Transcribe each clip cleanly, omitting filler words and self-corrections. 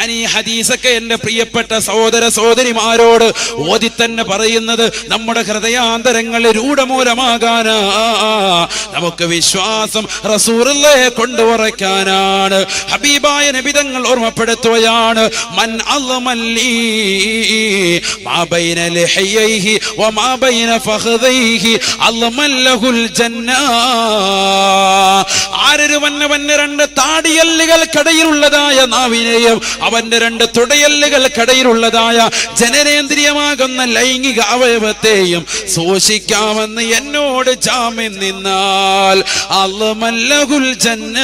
ഞാൻ ഈ ഹദീസൊക്കെ എന്റെ പ്രിയപ്പെട്ട സഹോദര സഹോദരിമാരോട് ഓതി തന്നെ പറയുന്നത് നമ്മുടെ ഹൃദയാന്തരങ്ങളിൽ രൂഢമൂലമാകാനാ, നമുക്ക് വിശ്വാസം റസൂലുള്ളാഹിയെ കൊണ്ടുവരയ്ക്കാനാണ്. ഹബീബായ നബി തങ്ങൾ ഓർമ്മപ്പെടുത്തുകയാണ്, മൻ അൽമല്ലി മാ ബൈന ലഹയൈഹി വമാ ബൈന ഫഖദൈഹി അൽമല്ലഹുൽ ജന്ന. ആരൊരുവന്റെ രണ്ട് താടിയല്ലുകൾക്കിടയിലുള്ളതായ നാവിനെയും അവന്റെ രണ്ട് തുടയല്ലുകൾക്കിടയിലുള്ളതായ ജനനേന്ദ്രിയമാകുന്ന ലൈംഗിക അവയവത്തെയും സൂക്ഷിക്കാമെന്ന് എന്നോട് ജാമ്യം നിന്നാൽ അൽമല്ലഹുൽ ജന്ന,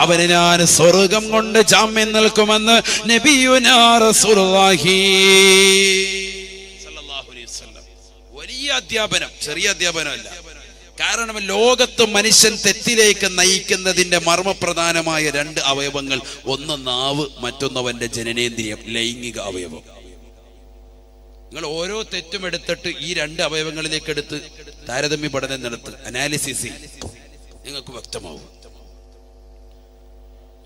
അവന് ഞാൻ സ്വർഗം കൊണ്ട് ജാമ്യം നിൽക്കുമെന്ന് നബിയുനാ റസൂലുള്ളാഹി സ്വല്ലല്ലാഹു അലൈഹി വസല്ലം. വലിയ അധ്യാപനം, ചെറിയ അധ്യാപനമല്ല. കാരണം ലോകത്ത് മനുഷ്യൻ തെറ്റിലേക്ക് നയിക്കുന്നതിന്റെ മർമ്മപ്രധാനമായ രണ്ട് അവയവങ്ങൾ, ഒന്ന് നാവ്, മറ്റൊന്നവന്റെ ജനനേന്ദ്രിയം, ലൈംഗിക അവയവം. നിങ്ങൾ ഓരോ തെറ്റും എടുത്തിട്ട് ഈ രണ്ട് അവയവങ്ങളിലേക്ക് എടുത്ത് താരതമ്യ പഠനം നടത്ത്, അനാലിസിസ് നിങ്ങൾക്ക് വ്യക്തമാവും.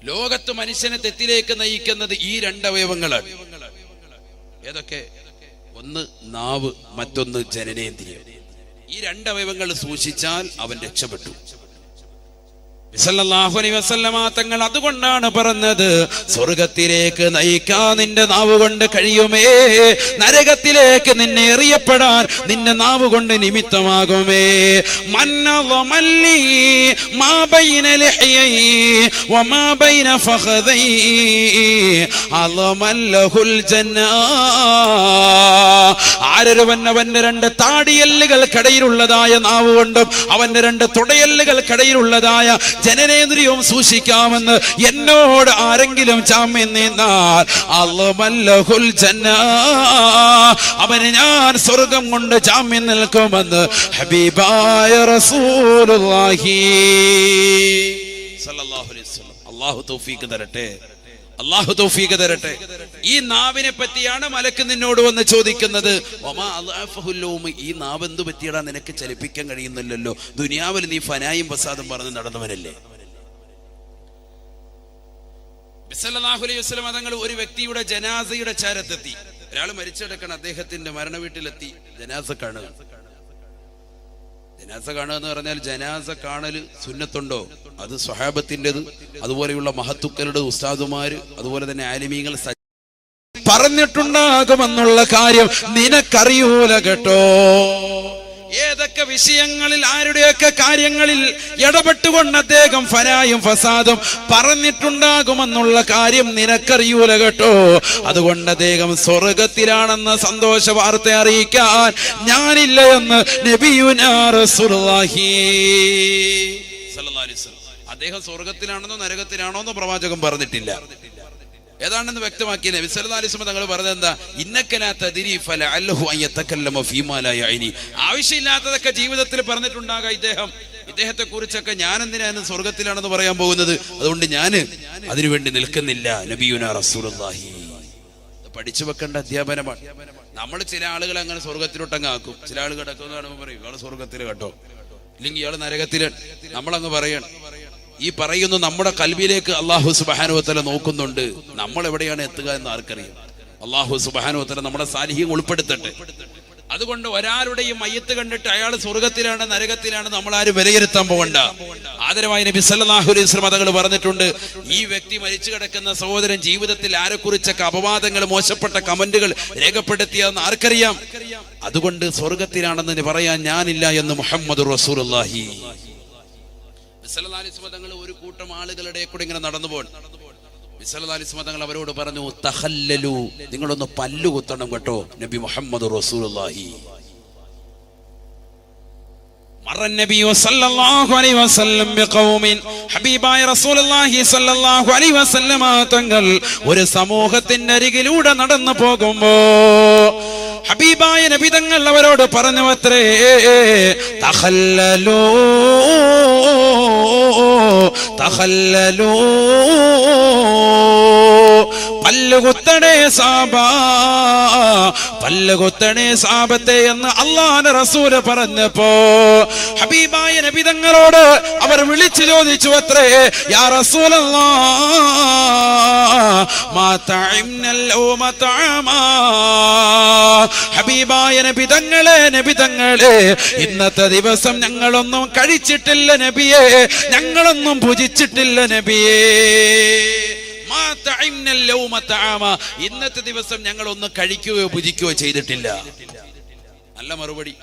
ലോകത്ത് മനുഷ്യനെ തെറ്റിലേക്ക് നയിക്കുന്നത് ഈ രണ്ട് അവയവങ്ങളാണ്. ഏതൊക്കെ? ഒന്ന് നാവ്, മറ്റൊന്ന് ജനനേന്ദ്രിയം. ഈ രണ്ട് അവയവങ്ങൾ സൂക്ഷിച്ചാൽ അവൻ രക്ഷപ്പെട്ടു. സല്ലല്ലാഹു അലൈഹി വസല്ലമ തങ്ങൾ അതുകൊണ്ടാണ് പറഞ്ഞത്, സ്വർഗത്തിലേക്ക് നയിക്കാൻ നിന്റെ നാവ് കൊണ്ട് കഴിയുമേ, നരകത്തിലേക്ക് നിന്നെ എറിയപ്പെടാൻ നിന്റെ നാവ് കൊണ്ട് നിമിത്തമാകുമേ. മന്നളമല്ലി മാ ബൈന ലഹയൈ വമാ ബൈന ഫഖദൈ അളമല്ലഹുൽ ജന്ന. ആരൊരുവന്റെ രണ്ട് താടിയല്ലുകൾക്കിടയിലുള്ളതായ നാവ് കൊണ്ടും അവന്റെ രണ്ട് തുടയല്ലുകൾക്കിടയിലുള്ളതായ ജനനേന്ദ്രിയവും സൂക്ഷിക്കാമെന്ന് എന്നോട് ആരെങ്കിലും ജാമ്യം നിന്നാൽ അൽമല്ലഹുൽ ജന്ന, അവന് ഞാൻ സ്വർഗം കൊണ്ട് ജാമ്യം നിൽക്കുമെന്ന് ഹബീബായ റസൂലുള്ളാഹി സ്വല്ലല്ലാഹു അലൈഹി വസല്ലം. അല്ലാഹു തൗഫീഖ് തരട്ടെ, അല്ലാഹു തൗഫീഖ് തരട്ടെ. ഈ നാവിനെ പറ്റിയാണ് മലക്ക് നിന്നോട് വന്ന് ചോദിക്കുന്നത്. ഈ നാവ് എന്തു പറ്റിയടാ, നിനക്ക് ചലിപ്പിക്കാൻ കഴിയുന്നില്ലല്ലോ, ദുനിയാവിൽ നീ ഫനായും ഫസാദും പറഞ്ഞ് നടന്നവനല്ലേ. സല്ലല്ലാഹു അലൈഹി വസല്ലം തങ്ങൾ ഒരു വ്യക്തിയുടെ ജനാസയുടെ ചാരത്തെത്തി. ഒരാൾ മരിച്ചെടുക്കണം, അദ്ദേഹത്തിന്റെ മരണ വീട്ടിലെത്തി. ജനാസ കാണുക. ജനാസ കാണുക എന്ന് പറഞ്ഞാൽ ജനാസ കാണല് സുന്നത്തുണ്ടോ? അത് സ്വഹാബത്തിൻ്റെത്, അതുപോലെയുള്ള മഹത്തുക്കളുടെ ഉസ്താദുമാര്, അതുപോലെ തന്നെ ആലിമീങ്ങൾ പറഞ്ഞിട്ടുണ്ടാകുമെന്നുള്ള കാര്യം നിനക്കറിയൂല കേട്ടോ. ഏതൊക്കെ വിഷയങ്ങളിൽ ആരുടെയൊക്കെ കാര്യങ്ങളിൽ ഇടപെട്ടുകൊണ്ട് അദ്ദേഹം ഫനായും ഫസാദും പറഞ്ഞിട്ടുണ്ടാകുമെന്നുള്ള കാര്യം നിനക്കറിയൂല കേട്ടോ. അതുകൊണ്ട് അദ്ദേഹം സ്വർഗത്തിലാണെന്ന സന്തോഷ വാർത്ത അറിയിക്കാൻ ഞാനില്ല എന്ന് നബിയുനാ റസൂലുള്ളാഹി സ്വല്ലല്ലാഹു അലൈഹി വസല്ലം. അദ്ദേഹം സ്വർഗത്തിലാണെന്നോ നരകത്തിലാണോ എന്ന് പ്രവാചകൻ പറഞ്ഞിട്ടില്ല. ഏതാണെന്ന് വ്യക്തമാക്കിയ നബി സല്ലല്ലാഹു അലൈഹി വസല്ലം തങ്ങൾ പറഞ്ഞത് എന്താ? ഇന്നക ലാ തദ്രി ഫലഅല്ലഹു അൻ യതകല്ലമ ഫീമാ ലാ യഅനി. ആവശ്യമില്ലാത്തതൊക്കെ ജീവിതത്തിൽ പറഞ്ഞിട്ടുണ്ടാകാം ഇദ്ദേഹത്തെ കുറിച്ചൊക്കെ. ഞാൻ എന്തിനാണ് സ്വർഗത്തിലാണെന്ന് പറയാൻ പോകുന്നത്? അതുകൊണ്ട് ഞാൻ അതിനുവേണ്ടി നിൽക്കുന്നില്ല. നബിയുനാ റസൂലുള്ളാഹി പഠിച്ചു വെക്കേണ്ട അധ്യാപനമാണ്. നമ്മൾ ചില ആളുകൾ അങ്ങനെ സ്വർഗത്തിലോട്ടങ്ങ് ആക്കും. ചില ആളുകൾ കിടക്കുന്ന കാണുമ്പോൾ പറയും ഇയാൾ സ്വർഗത്തിൽ കേട്ടോ, ഇല്ലെങ്കിൽ ഇയാൾ നരകത്തിൽ. നമ്മളങ്ങ് പറയണം. ഈ പറയുന്നു നമ്മുടെ കൽബിലേക്ക് അല്ലാഹു സുബ്ഹാനഹു വ തആല നോക്കുന്നുണ്ട്. നമ്മൾ എവിടെയാണ് എത്തുക എന്ന് ആർക്കറിയാം? അല്ലാഹു സുബ്ഹാനഹു വ തആല നമ്മുടെ സാലിഹീൻ ഉൾപ്പെടുത്തട്ടെ. അതുകൊണ്ട് ഒരാളുടെയും മയ്യത്ത് കണ്ടിട്ട് അയാൾ സ്വർഗത്തിലാണ് നരകത്തിലാണ് നമ്മളാരും വിലയിരുത്താൻ പോകണ്ട. ആദരവായ നബി സല്ലല്ലാഹു അലൈഹി വസല്ലം തങ്ങൾ പറഞ്ഞിട്ടുണ്ട്, ഈ വ്യക്തി മരിച്ചു കിടക്കുന്ന സഹോദരൻ ജീവിതത്തിൽ ആരെക്കുറിച്ചൊക്കെ അപവാദങ്ങൾ, മോശപ്പെട്ട കമന്റുകൾ രേഖപ്പെടുത്തിയെന്ന് ആർക്കറിയാം? അതുകൊണ്ട് സ്വർഗത്തിലാണെന്ന് പറയാൻ ഞാനില്ല എന്ന് മുഹമ്മദുർ റസൂലുള്ളാഹി സല്ലല്ലാഹു അലൈഹി വസല്ലം തങ്ങൾ ഒരു കൂട്ടം ആളുകളുടെ കൂടെ ഇങ്ങനെ നടന്നു പോയി. സല്ലല്ലാഹു അലൈഹി വസല്ലം തങ്ങൾ അവരോട് പറഞ്ഞു, തഖല്ലലു, നിങ്ങളൊന്ന് പല്ലു കുത്തണം കേട്ടോ. നബി മുഹമ്മദ് റസൂലുള്ളാഹി മറന്നബി സല്ലല്ലാഹു അലൈഹി വസല്ലം ബിഖൗമിൻ, ഹബീബായ റസൂലുള്ളാഹി സല്ലല്ലാഹു അലൈഹി വസല്ലം തങ്ങൾ ഒരു സമൂഹത്തിന്റെ അരികിലൂടെ നടന്നു പോകുമ്പോൾ ഹബീബായ നബി തങ്ങൾ അവരോട് പറഞ്ഞു അത്രേ, തഖല്ലലു തഖല്ലലു, പല്ലുകുത്തണേ സാബാ, പല്ലുകുത്തണേ സാബത്തെ എന്ന് അല്ലാഹുവിന്റെ റസൂൽ പറഞ്ഞപ്പോ ഹബീബായ നബി തങ്ങളോട് അവർ വിളിച്ചു ചോദിച്ചു അത്രേ, യാ റസൂലല്ലാഹ് മാ തഅംനൽ ലൗമ തഅമാ. ഹബീബായ നബി തങ്ങളെ ഇന്നത്തെ ദിവസം ഞങ്ങളൊന്നും കഴിച്ചിട്ടില്ല നബിയേ, ഞങ്ങളൊന്നും ഭുജിച്ചിട്ടില്ല നബിയേ. മാ തഅംനൽ ലൗമ തഅമാ. ഇന്നത്തെ ദിവസം ഞങ്ങളൊന്നും കഴിക്കുകയോ ഭുജിക്കുകയോ ചെയ്തിട്ടില്ല. നല്ല മറുപടി.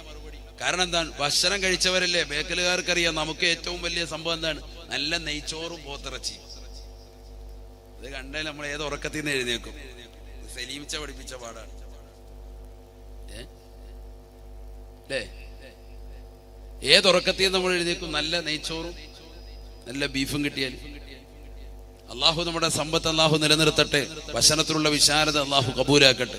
കാരണം എന്താണ്? ഭക്ഷണം കഴിച്ചവരല്ലേ. ബേക്കലുകാർക്കറിയാം നമുക്ക് ഏറ്റവും വലിയ സംഭവം എന്താണ്? നല്ല നെയ്ച്ചോറും പോത്തിറച്ചി. ഇത് കണ്ടാൽ നമ്മൾ ഏത് ഉറക്കത്തിൽ നിന്ന് എഴുന്നേക്കും. സലീമിച്ച പഠിപ്പിച്ച പാടാണ് അല്ലേ? ഏതുറക്കത്തിൽ നമ്മൾ എഴുന്നേക്കും? നല്ല നെയ്ച്ചോറും നല്ല ബീഫും കിട്ടിയാൽ. അള്ളാഹു നമ്മുടെ സമ്പത്ത് അള്ളാഹു നിലനിർത്തട്ടെ. ഭക്ഷണത്തിലുള്ള വിശാലത അള്ളാഹു കബൂലാക്കട്ടെ.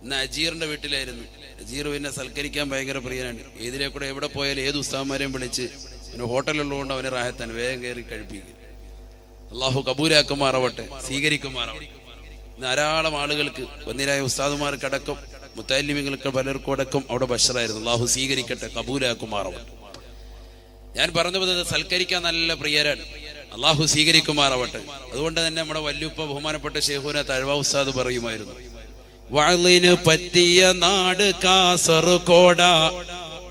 ഇന്ന് അജീറിന്റെ വീട്ടിലായിരുന്നു. അജീർ പിന്നെ സൽക്കരിക്കാൻ ഭയങ്കര പ്രിയനാണ്. ഏതിലെ കൂടെ എവിടെ പോയാലും ഏത് ഉസ്താദ്മാരെയും വിളിച്ച് അവന് ഹോട്ടലുള്ളതുകൊണ്ട് അവന് റാഹത്താൻ വേഗം കയറി കഴിപ്പിക്കും. അള്ളാഹു കബൂലാക്കുമാറാവട്ടെ, സ്വീകരിക്കുമാറാവട്ടെ. ധാരാളം ആളുകൾക്ക് വന്നിരായ ഉസ്താദുമാർക്കടക്കം മുത്തല്ലിമീങ്ങൾക്ക് പലർക്കും അടക്കം അവിടെ ബഷറായിരുന്നു. അള്ളാഹു സ്വീകരിക്കട്ടെ, കബൂലാക്കുമാറാവട്ടെ. ഞാൻ പറഞ്ഞു വന്നത് സൽക്കരിക്കാൻ നല്ല പ്രിയരാണ്. അള്ളാഹു സ്വീകരിക്കുമാറാവട്ടെ. അതുകൊണ്ട് തന്നെ നമ്മുടെ വല്യുപ്പ ബഹുമാനപ്പെട്ട ശൈഖുന തഴവ ഉസ്താദ് പറയുമായിരുന്നു, വഅളിന് പറ്റിയ നാട് കാസർഗോഡ,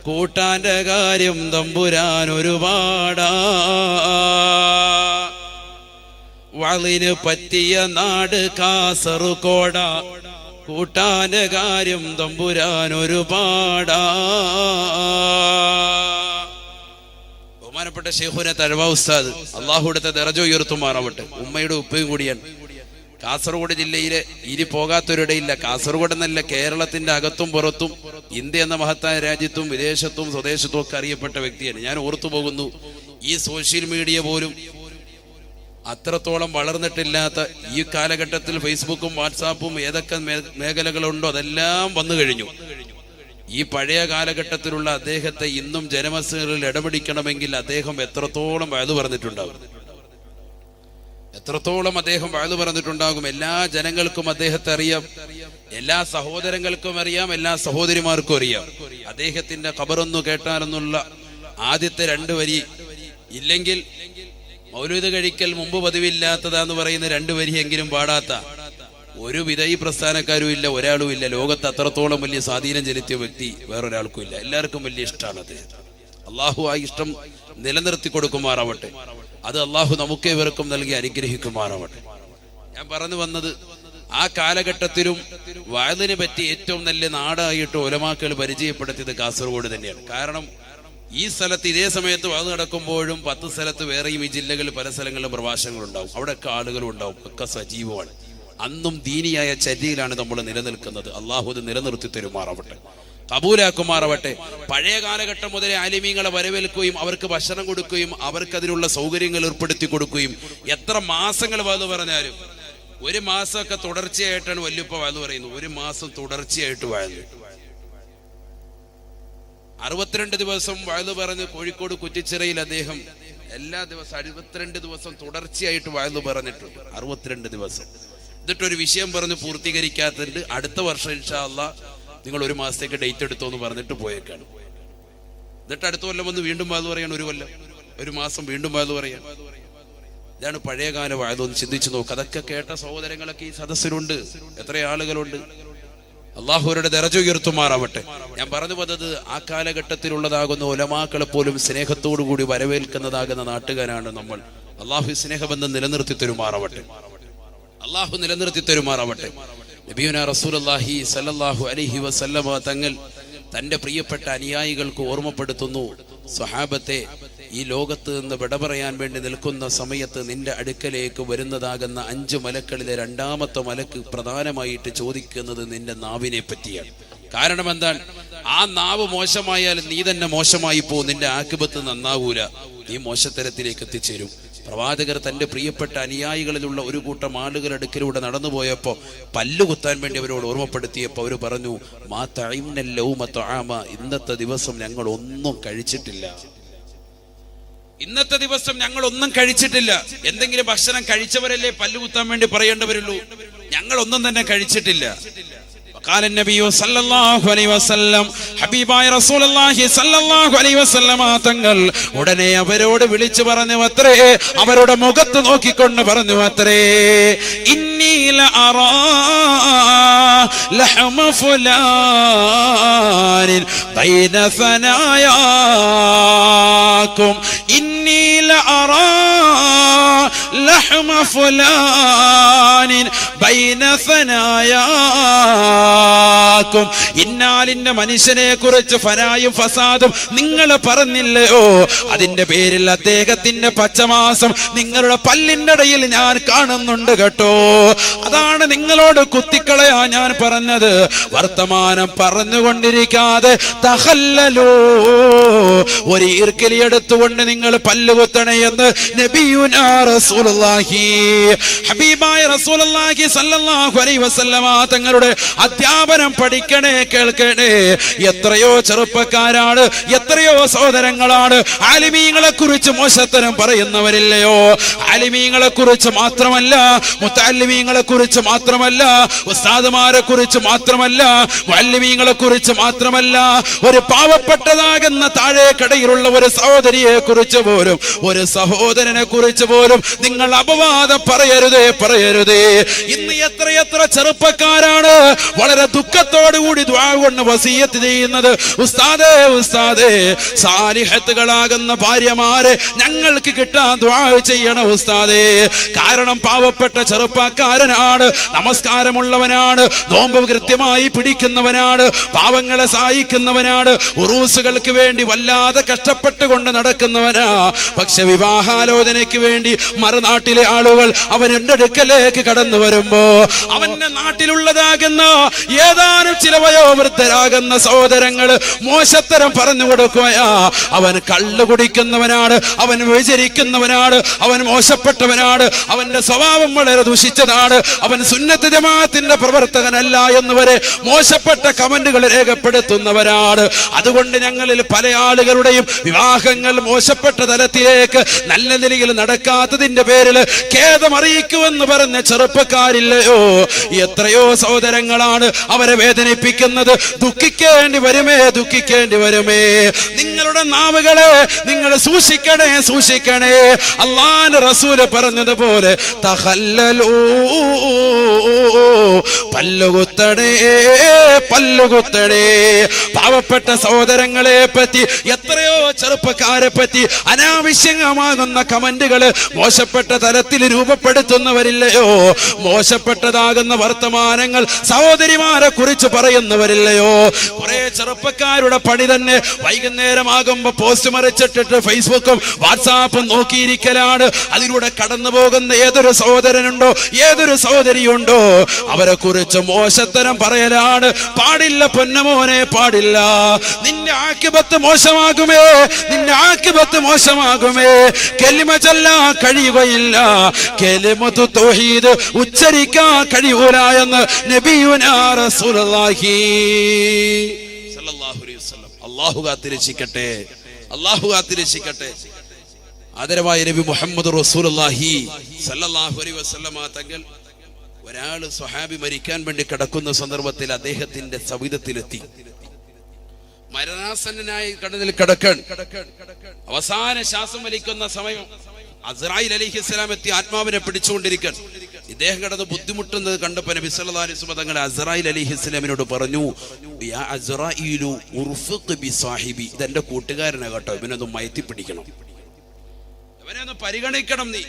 കൂട്ടാന്റെ കാര്യം തമ്പുരാൻ ഒരുപാടാ. വഅളിന് പറ്റിയ നാട് കാസർഗോഡ, കൂട്ടാന്റെ കാര്യം തമ്പുരാൻ ഒരുപാടാ. ബഹുമാനപ്പെട്ട ശൈഖുന തഴവ ഉസ്താദ് അള്ളാഹുവിടുത്തെ ദറജ ഉയർത്തുമാറാവട്ടെ. ഉമ്മയുടെ ഉപ്പയും കൂടിയാണ്. കാസർഗോഡ് ജില്ലയിലെ ഇനി പോകാത്തൊരിടയില്ല. കാസർഗോഡ് എന്നല്ല, കേരളത്തിന്റെ അകത്തും പുറത്തും ഇന്ത്യ എന്ന മഹത്തായ രാജ്യത്തും വിദേശത്തും സ്വദേശത്തും ഒക്കെ അറിയപ്പെട്ട വ്യക്തിയാണ്. ഞാൻ ഓർത്തു പോകുന്നു, ഈ സോഷ്യൽ മീഡിയ പോലും അത്രത്തോളം വളർന്നിട്ടില്ലാത്ത ഈ കാലഘട്ടത്തിൽ ഫേസ്ബുക്കും വാട്സാപ്പും ഏതൊക്കെ മേഖലകളുണ്ടോ അതെല്ലാം വന്നു കഴിഞ്ഞു. ഈ പഴയ കാലഘട്ടത്തിലുള്ള അദ്ദേഹത്തെ ഇന്നും ജനമനസ്സുകളിൽ ഇടപിടിക്കണമെങ്കിൽ അദ്ദേഹം എത്രത്തോളം വഅദ് പറഞ്ഞിട്ടുണ്ടാകും, എത്രത്തോളം അദ്ദേഹം വഅദ് പറഞ്ഞിട്ടുണ്ടാകും. എല്ലാ ജനങ്ങൾക്കും അദ്ദേഹത്തെ അറിയാം, എല്ലാ സഹോദരങ്ങൾക്കും അറിയാം, എല്ലാ സഹോദരിമാർക്കും അറിയാം. അദ്ദേഹത്തിന്റെ ഖബറൊന്നു കേട്ടാലെന്നുള്ള ആദ്യത്തെ 2 വരി, ഇല്ലെങ്കിൽ മൗലൂദ് കഴിക്കൽ മുമ്പ് പതിവില്ലാത്തതാന്ന് പറയുന്ന 2 വരിയെങ്കിലും പാടാത്ത ഒരു വിധയി പ്രസ്ഥാനക്കാരും ഇല്ല, ഒരാളും ഇല്ല. ലോകത്ത് അത്രത്തോളം വലിയ സ്വാധീനം ചെലുത്തിയ വ്യക്തി വേറൊരാൾക്കും ഇല്ല. എല്ലാവർക്കും വലിയ ഇഷ്ടമാണ് അദ്ദേഹം. അള്ളാഹു ആ ഇഷ്ടം നിലനിർത്തി കൊടുക്കുമാറാവട്ടെ. അത് അള്ളാഹു നമുക്ക് ഇവർക്കും നൽകി അനുഗ്രഹിക്കുമാറാവട്ടെ. ഞാൻ പറഞ്ഞു വന്നത്, ആ കാലഘട്ടത്തിലും വഅദിനെ പറ്റി ഏറ്റവും നല്ല നാടായിട്ട് ഉലമാക്കൾ പരിചയപ്പെടുത്തിയത് കാസർഗോഡ് തന്നെയാണ്. കാരണം ഈ സ്ഥലത്ത് ഇതേ സമയത്ത് വഅദ് നടക്കുമ്പോഴും 10 സ്ഥലത്ത് വേറെയും ഈ ജില്ലകളിൽ പല സ്ഥലങ്ങളിലും പ്രഭാഷണങ്ങളുണ്ടാവും. അവിടെയൊക്കെ ആളുകളും ഉണ്ടാവും, ഒക്കെ സജീവമാണ്. അന്നും ദീനിയായ ചര്യയിലാണ് നമ്മൾ നിലനിൽക്കുന്നത്. അള്ളാഹു അത് നിലനിർത്തി തരുമാറാവട്ടെ, കബൂലാക്കുമാറാവട്ടെ. പഴയ കാലഘട്ടം മുതലേ ആലിമീങ്ങളെ വരവേൽക്കുകയും അവർക്ക് ഭക്ഷണം കൊടുക്കുകയും അവർക്കതിനുള്ള സൗകര്യങ്ങൾ ഏർപ്പെടുത്തി കൊടുക്കുകയും എത്ര മാസങ്ങൾ വഅദ് പറഞ്ഞാലും 1 മാസമൊക്കെ തുടർച്ചയായിട്ടാണ് വല്യുപ്പ വഅദ് പറയുന്നത്. 1 മാസം തുടർച്ചയായിട്ട് വഅദ്, 62 ദിവസം വഅദ് പറഞ്ഞ് കോഴിക്കോട് കുറ്റിച്ചിറയിൽ അദ്ദേഹം എല്ലാ ദിവസവും 62 ദിവസം തുടർച്ചയായിട്ട് വഅദ് പറഞ്ഞിട്ടുണ്ട്. 62 ദിവസം. എന്നിട്ടൊരു വിഷയം പറഞ്ഞ് പൂർത്തീകരിക്കാത്തതുണ്ട്. അടുത്ത വർഷം ഇൻഷാ അല്ലാഹ് നിങ്ങൾ 1 മാസത്തേക്ക് ഡേറ്റ് എടുത്തോന്ന് പറഞ്ഞിട്ട് പോയേക്കാണ്. എന്നിട്ട് അടുത്ത കൊല്ലം വന്ന് വീണ്ടും വഅദ് പറയാണ്. 1 കൊല്ലം 1 മാസം വീണ്ടും വഅദ് പറയാൻ. ഇതാണ് പഴയകാല വഅദ്. ഒന്ന് ചിന്തിച്ചു നോക്ക്. അതൊക്കെ കേട്ട സഹോദരങ്ങളൊക്കെ ഈ സദസ്സിലുണ്ട്. എത്ര ആളുകളുണ്ട്. അള്ളാഹുവരുടെ ദറജ ഉയർത്തുമാറാവട്ടെ. ഞാൻ പറഞ്ഞു വന്നത്, ആ കാലഘട്ടത്തിലുള്ളതാകുന്ന ഉലമാക്കളെ പോലും സ്നേഹത്തോടു കൂടി വരവേൽക്കുന്നതാകുന്ന നാട്ടുകാരാണ് നമ്മൾ. അള്ളാഹു സ്നേഹബന്ധം നിലനിർത്തി തരുമാറാവട്ടെ, അള്ളാഹു നിലനിർത്തി തരുമാറാവട്ടെ. നബിയുനാ റസൂലുള്ളാഹി സ്വല്ലല്ലാഹു അലൈഹി വസല്ലമ തങ്ങൾ തന്റെ പ്രിയപ്പെട്ട അനുയായികൾക്ക് ഓർമ്മപ്പെടുത്തുന്നു, സ്വഹാബത്തെ, ഈ ലോകത്ത് നിന്ന് വിട പറയാൻ വേണ്ടി നിൽക്കുന്ന സമയത്ത് നിന്റെ അടുക്കലേക്ക് വരുന്നതാകുന്ന 5 മലക്കളിലെ 2ാമത്തെ മലക്ക് പ്രധാനമായിട്ട് ചോദിക്കുന്നത് നിന്റെ നാവിനെ പറ്റിയാണ്. കാരണം എന്താണ്? ആ നാവ് മോശമായാൽ നീ തന്നെ മോശമായി പോകും, നിന്റെ ആക്കിബത്ത് നന്നാവൂല, നീ മോശത്തരത്തിലേക്ക് എത്തിച്ചേരും. പ്രവാചകർ തന്റെ പ്രിയപ്പെട്ട അനുയായികളിലുള്ള ഒരു കൂട്ടം ആളുകളുടെ അടുക്കലൂടെ നടന്നുപോയപ്പോൾ പല്ലുകുത്താൻ വേണ്ടി അവരോട് ഓർമ്മപ്പെടുത്തിയപ്പോൾ അവർ പറഞ്ഞു, മാ തഅംനൽ ലൗമ തആമ, ഇന്നത്തെ ദിവസം ഞങ്ങൾ ഒന്നും കഴിച്ചിട്ടില്ല, ഇന്നത്തെ ദിവസം ഞങ്ങൾ ഒന്നും കഴിച്ചിട്ടില്ല. എന്തെങ്കിലും ഭക്ഷണം കഴിച്ചവരല്ലേ പല്ലുകുത്താൻ വേണ്ടി പറയേണ്ടവരുള്ളൂ. ഞങ്ങൾ ഒന്നും തന്നെ കഴിച്ചിട്ടില്ല. فقال النبي صلى الله عليه وسلم ഹബീബായ റസൂലുള്ളാഹി സ്വല്ലല്ലാഹു അലൈഹി വസല്ലമ തങ്ങൾ ഉടനെ അവരോട് വിളിച്ചു പറഞ്ഞു അത്രേ, അവരുടെ മുഖത്ത് നോക്കിക്കൊണ്ട് പറഞ്ഞു അത്രേ, ഇന്നി ലഅറാ ലഹമ ഫുലാനിൻ ബൈന സനായാകും, ഇന്നി ലഅറാ ലഹമ ഫുലാനിൻ ബൈന സനായാകും. ഇന്നാലിന്റെ മനുഷ്യനെ കുറിച്ച് ഫനായും ഫസാദും നിങ്ങൾ പറഞ്ഞില്ലയോ, അതിന്റെ പേരിൽ അദ്ദേഹത്തിന്റെ പച്ചമാസം നിങ്ങളുടെ പല്ലിന്റെ ഇടയിൽ ഞാൻ കാണുന്നുണ്ട് കേട്ടോ. അതാണ് നിങ്ങളോട് കുത്തിക്കളയാ ഞാൻ പറഞ്ഞത്. വർത്തമാനം പറഞ്ഞുകൊണ്ടിരിക്കാതെ തഖല്ലലൂ, ഒരു ഈർക്കലി എടുത്തുകൊണ്ട് നിങ്ങൾ പല്ലുകുത്തണേ എന്ന് നബിയുനാ റസൂലുള്ളാഹി ഹബീബായ റസൂലുള്ളാഹി സ്വല്ലല്ലാഹു അലൈഹി വസല്ലമ തങ്ങളുടെ അധ്യാപനം പഠിക്കണേ, കേൾക്കണേ. എത്രയോ ചെറുപ്പക്കാരാണ്, എത്രയോ സഹോദരങ്ങളാണ് ആലിമീങ്ങളെ കുറിച്ച് മോശത്തരം പറയുന്നവരില്ലയോ. ആലിമീങ്ങളെ കുറിച്ച് മാത്രമല്ല, മുത്തഅല്ലിമീങ്ങളെ കുറിച്ച് മാത്രമല്ല, ഉസ്താദുമാരെ കുറിച്ച് മാത്രമല്ല, മുഅല്ലിമീങ്ങളെ കുറിച്ച് മാത്രമല്ല, ഒരു പാവപ്പെട്ടതാകുന്ന താഴേക്കടയിലുള്ള ഒരു സഹോദരിയെ കുറിച്ച് പോലും, ഒരു സഹോദരനെ കുറിച്ച് പോലും നിങ്ങൾ അപവാദം പറയരുതേ, പറയരുതേ. ഇന്ന് എത്രയെത്ര ചെറുപ്പക്കാരാണ് വളരെ ദുഃഖത്തോടുകൂടി ദുആ കൊണ്ട് വസിയത്ത് ചെയ്യുന്നത്, ഉസ്താദേ ഉസ്താദേ സാലിഹത്തുകളാകുന്ന ഭാര്യമാരെ ഞങ്ങൾക്ക് കിട്ടാൻ ദുആ ചെയ്യണം ഉസ്താദേ. കാരണം പാവപ്പെട്ട ചെറുപ്പക്കാരനാണ്, നമസ്കാരമുള്ളവനാണ്, നോമ്പ് കൃത്യമായി പിടിക്കുന്നവനാണ്, പാവങ്ങളെ സഹായിക്കുന്നവനാണ്, ഉറൂസുകൾക്ക് വേണ്ടി വല്ലാതെ കഷ്ടപ്പെട്ടുകൊണ്ട് നടക്കുന്നവനാ. പക്ഷെ വിവാഹാലോചനയ്ക്ക് വേണ്ടി മറുനാട്ടിലെ ആളുകൾ അവന്റെ അടുക്കലേക്ക് കടന്നു വരുമ്പോ അവന്റെ നാട്ടിലുള്ളതാകുന്ന ഏതാനും ചില വയോവൃദ്ധരാകുന്ന സഹോദരങ്ങൾ മോശത്തരം പറഞ്ഞു കൊടുക്കുകയാ. അവൻ കള്ളു കുടിക്കുന്നവനാണ്, അവൻ വ്യഭിചരിക്കുന്നവനാണ്, അവൻ മോശപ്പെട്ടവനാണ്, അവന്റെ സ്വഭാവം വളരെ ദുഷിച്ചതാണ്, അവൻ സുന്നത്ത് ജമാഅത്തിന്റെ പ്രവർത്തകനല്ല എന്നുവരെ മോശപ്പെട്ട കമന്റുകൾ രേഖപ്പെടുത്തുന്നവരാണ്. അതുകൊണ്ട് ഞങ്ങളിൽ പല ആളുകളുടെയും വിവാഹങ്ങൾ മോശപ്പെട്ട തലത്തിലേക്ക് നല്ല നിലയിൽ നടക്കാത്തതിന്റെ പേരിൽ ഖേദമറിയിക്കുമെന്ന് പറഞ്ഞ ചെറുപ്പക്കാരില്ലയോ. എത്രയോ സഹോദരങ്ങളാണ് അവരെ വേദനിപ്പിക്കുന്നത്. ദുഃഖിക്കേണ്ടി വരുമേ, ദുഃഖിക്കേണ്ടി വരുമേ. നിങ്ങളുടെ നാവുകളെ നിങ്ങൾ സൂക്ഷിക്കണേ, സൂക്ഷിക്കണേ. അല്ലാഹുവിന്റെ റസൂൽ പറഞ്ഞതുപോലെ തഖല്ലലൂ, പല്ലുകുത്തണേ, പല്ലുകുത്തണേ. പാവപ്പെട്ട സഹോദരങ്ങളെ പറ്റി, എത്രയോ ചെറുപ്പക്കാരെ പറ്റി അനാവശ്യമാകുന്ന കമന്റുകള് മോശപ്പെട്ട തലത്തിൽ രൂപപ്പെടുത്തുന്നവരില്ലയോ. മോശപ്പെട്ടതാകുന്ന വർത്തമാനങ്ങൾ സഹോദരിമാരെ കുറിച്ച് പറയുന്നവരില്ലയോ. കുറെ ചെറുപ്പക്കാരുടെ പണി തന്നെ വൈകുന്നേരമാകുമ്പോ പോസ്റ്റ് മറിച്ചിട്ടിട്ട് ഫേസ്ബുക്കും വാട്സാപ്പും നോക്കിയിരിക്കലാണ്. അതിലൂടെ കടന്നു പോകുന്ന ഏതൊരു സഹോദരനുണ്ടോ, ഏതൊരു സഹോദരിയുണ്ടോ, അവരെ കുറിച്ച് മോശത്തരം പറയലാണ്. പാടില്ല പൊന്നമോനെ, പാടില്ല. നിന്റെ ആക്കിബത്ത് മോശമാകുമേ, നിന്റെ ആക്കിബത്ത് മോശമാകുമേ. കലിമ ചൊല്ലാൻ കഴിയുകയില്ല, കലിമത്തു തൗഹീദ് ഉച്ചരിക്കാൻ കഴിയൂല എന്ന് നബിയുനാ റസൂലുള്ളാഹി സ്വല്ലല്ലാഹു അലൈഹി വസല്ലം. അല്ലാഹു കാത്തിരക്ഷിക്കട്ടെ, അല്ലാഹു കാത്തിരക്ഷിക്കട്ടെ. ആദരവായ നബി മുഹമ്മദ് റസൂലുള്ളാഹി സ്വല്ലല്ലാഹു അലൈഹി വസല്ലമ തങ്ങൾ ഒരാള് സ്വഹാബി മരിക്കാൻ വേണ്ടി കിടക്കുന്ന സന്ദർഭത്തിൽ അദ്ദേഹത്തിന്റെ സവിധത്തിലെത്തി. മരണാസന്നനായി കടലിൽ കിടക്കാൻ അവസാന ശ്വാസം വലിക്കുന്ന സമയം അസ്രായിൽ അലൈഹിസ്സലാം എത്തി ആത്മാവിനെ പിടിച്ചുകൊണ്ടിരിക്കാൻ. ഇദ്ദേഹം കിടന്ന് ബുദ്ധിമുട്ടുന്നത് കണ്ടപ്പോൾ നബി സല്ലല്ലാഹു അലൈഹി വസല്ലം തങ്ങൾ അസ്രായിൽ അലൈഹിസ്സലാമിനോട് പറഞ്ഞു, യാ അസ്രായിലു ഉർഫിഖ് ബി സാഹിബി, ഇതെന്റെ കൂട്ടുകാരനാ കേട്ടോ, ഇവനൊന്ന് മയത്തി പിടിക്കണം, ഇവനെ ഒന്ന് പരിഗണിക്കണം. നീ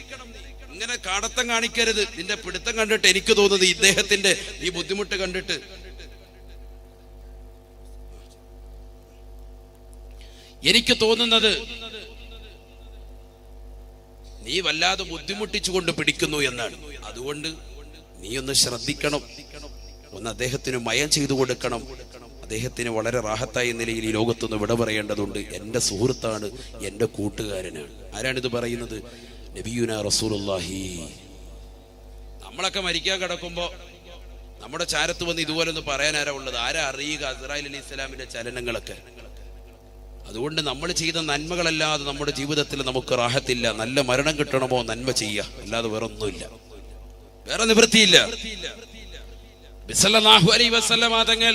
ഇങ്ങനെ കാടത്തം കാണിക്കരുത്. നിന്റെ പിടുത്തം കണ്ടിട്ട് എനിക്ക് തോന്നുന്നത് ഇദ്ദേഹത്തിന്റെ ഈ ബുദ്ധിമുട്ട് കണ്ടിട്ട് എനിക്ക് തോന്നുന്നത് നീ വല്ലാതെ ബുദ്ധിമുട്ടിച്ചുകൊണ്ട് പിടിക്കുന്നു എന്നാണ്. അതുകൊണ്ട് നീ ഒന്ന് ശ്രദ്ധിക്കണം, ഒന്ന് അദ്ദേഹത്തിന് മയം ചെയ്തു കൊടുക്കണം. അദ്ദേഹത്തിന് വളരെ റാഹത്തായ നിലയിൽ ഈ ലോകത്തുനിന്ന് വിട പറയേണ്ടതുണ്ട്. എൻ്റെ സുഹൃത്താണ്, എൻ്റെ കൂട്ടുകാരനാണ്. ആരാണിത് പറയുന്നത്? നബിയുനാ റസൂലുള്ളാഹി. നമ്മളൊക്കെ മരിക്കാൻ കിടക്കുമ്പോ നമ്മുടെ ചാരത്ത് വന്ന് ഇതുപോലെ ഒന്ന് പറയാൻ ആരാ ഉള്ളത്? ആരാ അറിയുക അസ്രായിൽ അലൈഹിസ്സലാമിന്റെ ചലനങ്ങളൊക്കെ? അതുകൊണ്ട് നമ്മൾ ചെയ്ത നന്മകളല്ലാതെ നമ്മുടെ ജീവിതത്തിൽ നമുക്ക് റാഹത്തില്ല. നല്ല മരണം കിട്ടണമോ നന്മ ചെയ്യുക, അല്ലാതെ വേറെ ഒന്നുമില്ല, വേറെ നിവൃത്തിയില്ല. സല്ലല്ലാഹു അലൈഹി വസല്ലമ തങ്ങൾ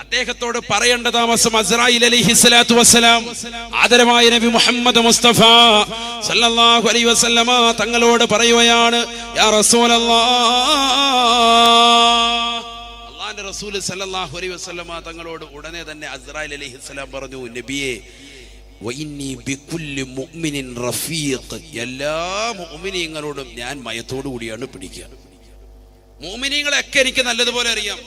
അദ്ദേഹത്തോട് പറയേണ്ട താമസം അസ്രായീൽ അലൈഹിസ്സലാത്തു വസ്സലാം ആദരവായ നബി മുഹമ്മദ് മുസ്തഫ സല്ലല്ലാഹു അലൈഹി വസല്ലമ തങ്ങളോട് പറയുകയാണ്, യാ റസൂലല്ലാഹ്, അല്ലാഹുവിന്റെ റസൂൽ സല്ലല്ലാഹു അലൈഹി വസല്ലമ തങ്ങളോട് ഉടനെ തന്നെ അസ്രായീൽ അലൈഹിസ്സലാം പറഞ്ഞു, നബിയേ, വഇന്നി ബികുല്ലി മുഅ്മിനിൻ റഫീഖ്, എല്ലാ മുഅ്മിനീങ്ങളോടും ഞാൻ മയത്തോടു കൂടിയാണ് പിടിക്കുക. മുഅ്മിനീങ്ങളെയൊക്കെ എനിക്ക് നല്ലതുപോലെ അറിയാം,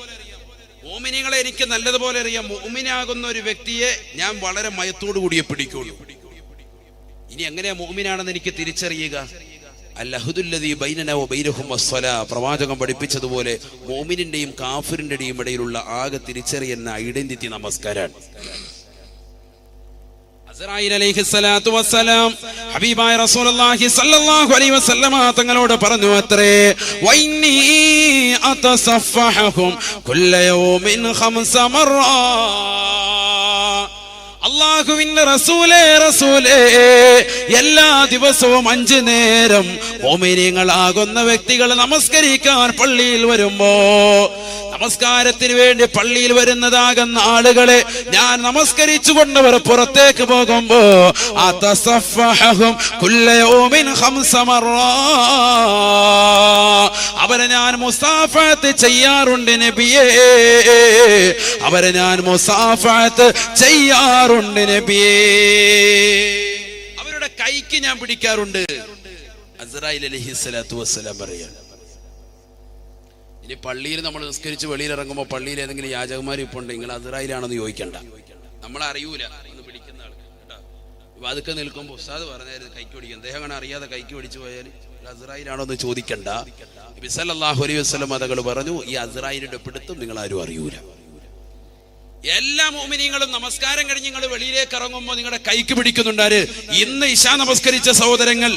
മുഅ്മിനീങ്ങളെ എനിക്ക് നല്ലതുപോലെ അറിയാം. മുഅ്മിനാകുന്ന ഒരു വ്യക്തിയെ ഞാൻ വളരെ മയത്തോടു കൂടിയേ പിടിക്കുള്ളൂ. ഇനി എങ്ങനെയാ മുഅ്മിനാണെന്ന് എനിക്ക് തിരിച്ചറിയുക? അൽഅഹ്ദുല്ലദീ ബൈനനാ വബൈനഹും അസ്സലാ, പ്രവാചകൻ പഠിപ്പിച്ചതുപോലെ മുഅ്മിനിന്റെയും കാഫിറിന്റെയും ഇടയിലുള്ള ആകെ തിരിച്ചറിയുന്ന ഐഡന്റിറ്റി നമസ്കാരമാണ്. അസ്രായീൽ അലൈഹിസ്സലാത്തു വസ്സലാം ഹബീബായ റസൂലുള്ളാഹി സ്വല്ലല്ലാഹു അലൈഹി വസല്ലമ തങ്ങളോട് പറഞ്ഞു അത്രേ, വഇന്നി അതസഫഹും കുല്ല യൗമിൻ ഖംസ മർറാ, അല്ലാഹുവിന്റെ റസൂലേ, എല്ലാ ദിവസവും 5 നേരം മുഅ്മിനീങ്ങളാകുന്ന വ്യക്തികൾ നമസ്കരിക്കാൻ പള്ളിയിൽ വരുമ്പോ, നമസ്കാരത്തിന് വേണ്ടി പള്ളിയിൽ വരുന്നതാകുന്ന ആളുകളെ ഞാൻ നമസ്കരിച്ചു കൊണ്ടവർ പുറത്തേക്ക് പോകുമ്പോ അവരെ ഞാൻ മുസാഫത്ത് ചെയ്യാറുണ്ട് നബിയേ, അവരെ ഞാൻ മുസാഫത്ത് ചെയ്യാറുണ്ട് നബിയേ, അവരുടെ കൈക്ക് ഞാൻ പിടിക്കാറുണ്ട്. അസ്രായീൽ അലൈഹിസ്സലാത്തു വസ്സലാം പറയാണ്. ഇനി പള്ളിയിൽ നമ്മൾ നിസ്കരിച്ച് വെളിയിൽ ഇറങ്ങുമ്പോൾ പള്ളിയിൽ ഏതെങ്കിലും യാചകന്മാർ ഇപ്പോൾ ഉണ്ട്, നിങ്ങൾ അസ്രായീലാണെന്ന് ചോദിക്കണ്ട, നമ്മളറിയൂല ഒന്ന് പിടിക്കുന്ന ആൾ കേട്ടോ. അതൊക്കെ നിൽക്കുമ്പോൾ ഉസ്താദ് പറഞ്ഞാൽ കൈക്ക് പിടിക്കും, അദ്ദേഹം അങ്ങനെ അറിയാതെ കൈക്ക് പിടിച്ചു പോയാൽ അസ്രായീലാണോ എന്ന് ചോദിക്കണ്ട. നബി സല്ലല്ലാഹു അലൈഹി വസല്ലം തങ്ങൾ പറഞ്ഞു, ഈ അസ്രായീലിന്റെ പിടുത്തം നിങ്ങൾ ആരും അറിയൂല. എല്ലാ മുഅ്മിനീങ്ങളും നമസ്കാരം കഴിഞ്ഞ് നിങ്ങൾ വെളിയിലേക്ക് ഇറങ്ങുമ്പോൾ നിങ്ങളുടെ കൈക്ക് പിടിക്കുന്നുണ്ടാര്. ഇന്ന് ഇശാ നമസ്കരിച്ച സഹോദരങ്ങൾ,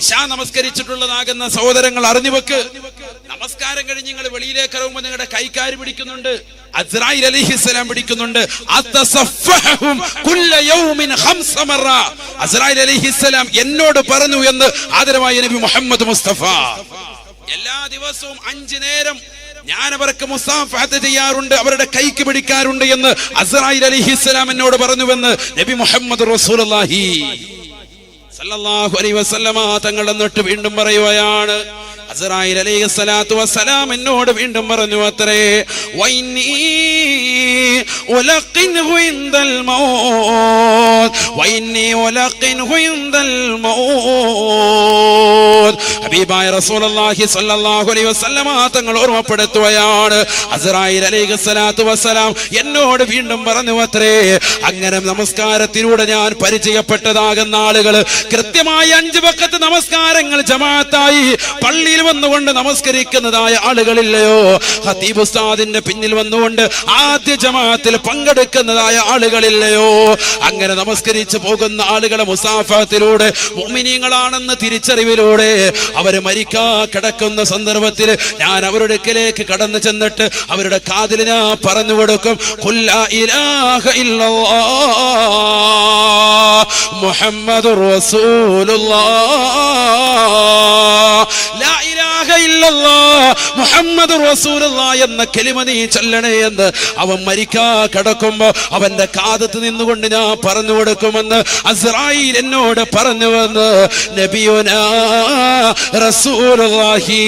ഇശാ നമസ്കരിച്ചിട്ടുള്ളതാകുന്ന സഹോദരങ്ങൾ അറിഞ്ഞു വെക്ക്, നമസ്കാരം കഴിഞ്ഞ് നിങ്ങൾ വെളിയിലേക്ക് ഇറങ്ങുമ്പോൾ നിങ്ങളുടെ കൈക്കാര് പിടിക്കുന്നുണ്ട്, അസ്രായീൽ അലൈഹിസ്സലാം പിടിക്കുന്നുണ്ട്. അസ്രായീൽ അലൈഹിസ്സലാം എന്നോട് പറഞ്ഞു എന്ന് ആദരവായ നബി മുഹമ്മദ് മുസ്തഫ. എല്ലാ ദിവസവും 5 നേരം ഞാൻ അവർക്ക് മുസാഫഹത്ത് ചെയ്യാറുണ്ട്, അവരുടെ കൈക്ക് പിടിക്കാറുണ്ട് എന്ന് അസ്രായീൽ അലൈഹിസ്സലാം എന്നോട് പറഞ്ഞുവെന്ന് നബി മുഹമ്മദ് റസൂലുള്ളാഹി സല്ലല്ലാഹു അലൈഹി വസല്ലമ തങ്ങൾ എന്നിട്ട് വീണ്ടും പറയുകയാണ്, അസ്രായീൽ അലൈഹിസ്സലാത്തു വസ്സലാം എന്നോട് വീണ്ടും പറഞ്ഞു അത്രേ, വഇന്നി ഉലഖിൻഹു ഇൻദൽ മൗത്ത്, വഇന്നി ഉലഖിൻഹു ഇൻദൽ മൗത്ത്. ഹബീബായ റസൂലുള്ളാഹി സ്വല്ലല്ലാഹു അലൈഹി വസല്ലമ തങ്ങൾ ഓർമ്മപ്പെടുത്തുകയാണ്, അസ്രായീൽ അലൈഹിസ്സലാത്തു വസ്സലാം എന്നോട് വീണ്ടും പറഞ്ഞു അത്രേ, അങ്ങനെ നമസ്കാരത്തിലൂടെ ഞാൻ പരിചയപ്പെട്ടതാകുന്ന ആളുകൾ കൃത്യമായി 5 വഖത്ത് നമസ്കാരങ്ങൾ ജമാഅത്തായി പള്ളിയിൽ വന്നുകൊണ്ട് നമസ്കരിക്കുന്നതായ ആളുകളില്ലയോ, ഖതീബ് ഉസ്താദിന്റെ പിന്നിൽ വന്നുകൊണ്ട് ആദ്യ ജമാഅത്തിൽ പങ്കെടുക്കുന്നതായ ആളുകളില്ലയോ, അങ്ങനെ നമസ്കരിച്ചു പോകുന്ന ആളുകളെ മുസാഫഹത്തിലൂടെ മുഅ്മിനീങ്ങളാണെന്ന തിരിച്ചറിവിലൂടെ അവര് മരിക്കാ കിടക്കുന്ന സന്ദർഭത്തിൽ ഞാൻ അവരുടെ അടുക്കലേക്ക് കടന്നു ചെന്നിട്ട് അവരുടെ കാതിൽ ഞാൻ പറഞ്ഞു കൊടുക്കും, ഖുൽ ലാ ഇലാഹ ഇല്ലല്ലാഹ് മുഹമ്മദുർ റസൂലുള്ളാഹ്, ലാ ഇലാഹ ഇല്ലല്ലാഹ് മുഹമ്മദുർ റസൂലുള്ളാഹ് എന്ന കലിമ നീ ചൊല്ലണേ എന്ന് അവൻ മരിക്കാ കിടക്കുമ്പോ അവന്റെ കാതത്ത് നിന്നുകൊണ്ട് ഞാൻ പറഞ്ഞു കൊടുക്കുമെന്ന് അസ്രായീൽ എന്നോട് പറഞ്ഞുവെന്ന് നബിയുനാ റസൂലുള്ളാഹി.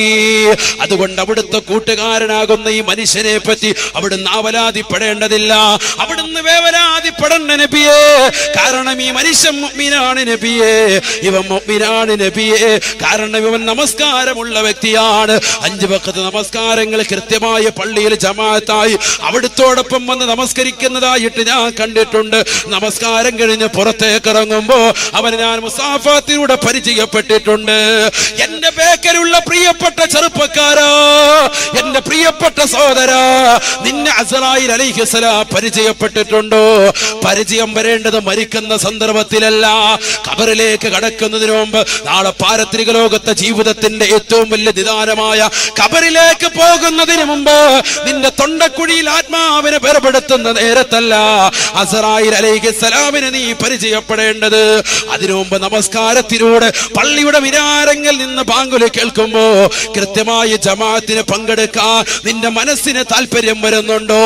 അതുകൊണ്ട് അവിടുത്തെ കൂട്ടുകാരനാകുന്ന ഈ മനുഷ്യനെ പറ്റി അവിടുന്ന് ആവലാതിപ്പെടേണ്ടതില്ല, അവിടുന്ന് വേവലാതിപ്പെടേണ്ട നബിയേ, കാരണം ഈ മനുഷ്യൻ മുഅ്മിനാണ് നബിയേ, ഇവൻ മുഅ്മിനാണ് നബിയേ, കാരണം ഇവൻ നമസ്കാരമുള്ള വ്യക്തിയാണ്. 5 വഖത്ത് നമസ്കാരങ്ങൾ കൃത്യമായ പള്ളിയിൽ ജമാഅത്തായി അവിടുത്തോടൊപ്പം വന്ന് നമസ്കരിക്കുന്നതായിട്ട് ഞാൻ കണ്ടിട്ടുണ്ട്. നമസ്കാരം കഴിഞ്ഞ് പുറത്തേക്ക് ഇറങ്ങുമ്പോ അവന് ഞാൻ മുസാഫത്തിലൂടെ പരിചയപ്പെട്ടിട്ടുണ്ട്. എന്റെ ബേക്കലുള്ള പ്രിയപ്പെട്ട ചെറുപ്പക്കാരാ, എന്റെ പ്രിയപ്പെട്ട സഹോദരാ, നിന്നെ അസ്രായീൽ അലൈഹിസ്സലാം പരിചയപ്പെട്ടിട്ടുണ്ടോ? പരിചയം വരേണ്ടത് മരിക്കുന്ന സന്ദർഭത്തിലല്ല, ഖബറിലേക്ക് കടക്കുന്നതിന് മുമ്പ്, നാളെ പാരത്രിക ലോകത്തെ ജീവിതത്തിന്റെ ഏറ്റവും വലിയ നിദാനമായ ഖബറിലേക്ക് പോകുന്നതിന് മുമ്പ് നിന്റെ തൊണ്ടക്കുഴിയിൽ ആത്മാവിനെ വേർപെടുത്തുന്ന നേരത്തല്ല അസ്രായീൽ അലൈഹിസ്സലാമിനെ നീ പരിചയപ്പെടേണ്ടത്. അതിനു മുമ്പ് നമസ്കാരത്തിലൂടെ പള്ളിയുടെ മിനാരങ്ങളിൽ നിന്ന് ബാങ്കുൽ കേൾക്കുമ്പോ കൃത്യമായി ജമാഅത്തിന് പങ്കെടുക്കാൻ നിന്റെ മനസ്സിന് താല്പര്യം വരുന്നുണ്ടോ?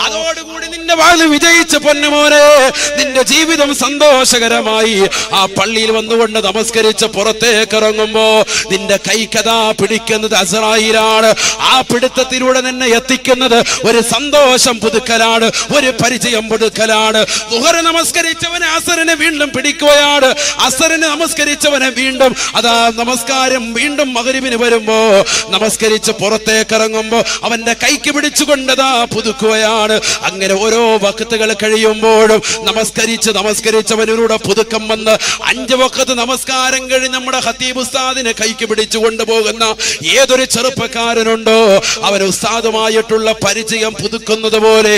അതോടുകൂടി നിന്റെ വാല് വിജയിച്ച പൊന്നുമോനെ, നിന്റെ ജീവിതം സന്തോഷകരമായി. ആ പള്ളിയിൽ വന്നുകൊണ്ട് നമസ്കരിച്ച് പുറത്തേക്ക് ഇറങ്ങുമ്പോ നിന്റെ കൈക്കഥാ പിടിക്കുന്നത് അസ്റായീലാണ്. ആ പിടുത്തത്തിലൂടെ നിന്നെ എത്തിക്കുന്നത് ഒരു സന്തോഷം പുതുക്കലാണ്, ഒരു പരിചയം പുതുക്കലാണ്. ദുഹർ നമസ്കരിച്ചവനെ അസറിനെ വീണ്ടും പിടിക്കുകയാണ്, അസറിന് നമസ്കരിച്ചവനെ വീണ്ടും അതാ നമസ്കാരം വീണ്ടും മഗ്‌രിബിന് വരുമ്പോ നമസ്കരിച്ച് പുറത്തേക്ക് ഇറങ്ങുമ്പോ അവന്റെ കൈക്ക് പിടിച്ചുകൊണ്ടതാ പുതുക്കുകയാണ്. അങ്ങനെ ഓരോ വഖ്തുകൾ കഴിയുമ്പോഴും നമസ്കരിച്ചവനിലൂടെ പുതുക്കം വന്ന് 5 വഖ്ത് നമസ്കാരം കഴിഞ്ഞ് നമ്മുടെ ഖതീബ് ഉസ്താദിനെ കൈക്ക് പിടിച്ചു കൊണ്ടുപോകുന്ന ഏതൊരു ചെറുപ്പക്കാരനുണ്ടോ അവൻ ഉസ്താദുമായിട്ടുള്ള പരിചയം പുതുക്കുന്നത് പോലെ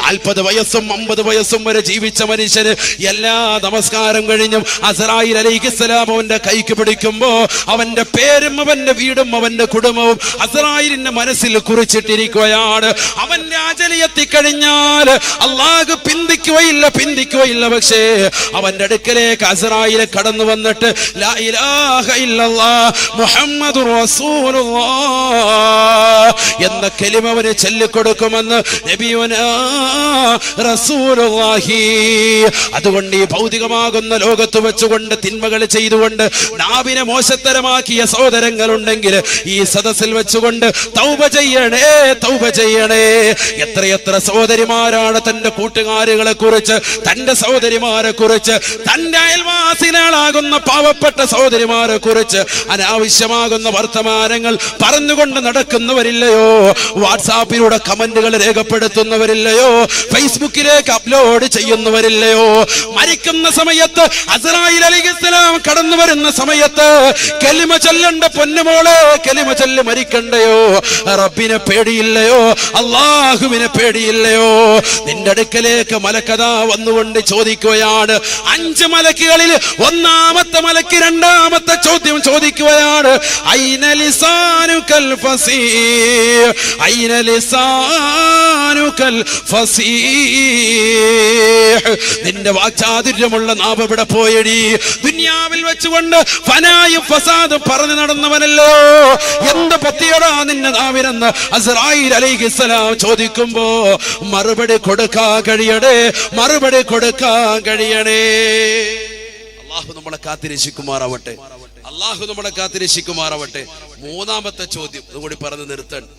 40 വയസ്സും 50 വയസ്സും വരെ ജീവിച്ച മനുഷ്യന് എല്ലാ നമസ്കാരം കഴിഞ്ഞും അസ്റായീൽ അലൈഹിസ്സലാം അവന്റെ കൈക്ക് പിടിക്കുമ്പോ അവന്റെ പേരും അവന്റെ വീടും അവന്റെ കുടുംബവും അസ്റായീലിന്റെ മനസ്സിൽ കുറിച്ചിട്ടിരിക്കുകയാണ്. അവന്റെ അജൽ എത്തിക്കഴിഞ്ഞാൽ അല്ലാഹു പിന്തിക്കുകയില്ല. പക്ഷേ അവന്റെ അടുക്കലേക്ക് അസ്റായീൽ കടന്നു വന്നിട്ട് ലാ ഇലാഹ ഇല്ലല്ലാഹ് മുഹമ്മദുർ റസൂലുള്ളാഹ് എന്ന കലിമ അവന് ചൊല്ലിക്കൊടുക്കുമെന്ന് നബിയുനാ റസൂലുള്ളാഹി. അതുകൊണ്ട് ഈ ഭൗതികമാകുന്ന ലോകത്ത് വെച്ചുകൊണ്ട് തിന്മകൾ ചെയ്തുകൊണ്ട് നാവിനെ മോശത്തരമാക്കിയ സഹോദരങ്ങളുണ്ടെങ്കിൽ ഈ സദസ്സിൽ വെച്ചുകൊണ്ട് തൗബ ചെയ്യണേ. എത്രയെത്ര സഹോദരിമാരാണ് തന്റെ കൂട്ടുകാരികളെ കുറിച്ച്, തന്റെ സഹോദരിമാരെ കുറിച്ച്, തന്റെ അയൽവാസികളാകുന്ന പാവപ്പെട്ട സഹോദരിമാരെ കുറിച്ച് അനാവശ്യമാകുന്ന വർത്തമാനങ്ങൾ പറഞ്ഞുകൊണ്ട് നടക്കുന്നവരില്ലയോ? വാട്സാപ്പിലൂടെ കമന്റുകൾ രേഖപ്പെടുത്തുന്നവരില്ലയോ? ഫേസ്ബുക്കിലേക്ക് അപ്ലോഡ് ചെയ്യുന്നവരില്ലയോ? മരിക്കുന്ന സമയത്ത് അസ്റായീൽ അലൈഹിസ്സലാം കടന്നു വരുന്ന സമയത്ത് കലിമ ചൊല്ലണ്ട പൊന്നുമോളെ, കലിമ ചൊല്ലി മരിക്കണ്ടയോ? റബ്ബിനെ പേടിയില്ലയോ? അല്ലാഹുവിനെ പേടിയില്ലയോ? നിന്റെ അടുക്കലേക്ക് മലക്കതാ വന്നുകൊണ്ട് ചോദിക്കുകയാണ്. 5 മലക്കുകളിൽ ഒന്നാമത്തെ മലക്ക് രണ്ടാമത്തെ ചോദ്യം ചോദിക്കുകയാണ്. ഐന ലിസാനുകൽ ഫസീഹ്, ഐന ലിസാനുകൽ ഫസീഹ്. നിന്റെ വാക്ചാതുര്യമുള്ള നാവ് എവിടെ പോയടി? ദുനിയാവിൽ വെച്ചുകൊണ്ട് ഫനായും ഫസാദും പറഞ്ഞു നടന്നവനല്ലോ, എന്ത് പറ്റിയടാ നിന്റെ നാവിനെന്ന് അസ്റായീൽ അലൈഹിസ്സലാം ചോദിക്കുമ്പോ മറുപടി കൊടുക്കാൻ കഴിയണേ. അല്ലാഹു നമ്മളെ കാത്തിരക്ഷിക്കുമാറാവട്ടെ. മൂന്നാമത്തെ ചോദ്യം അതുകൂടി പറഞ്ഞു നിർത്തണം.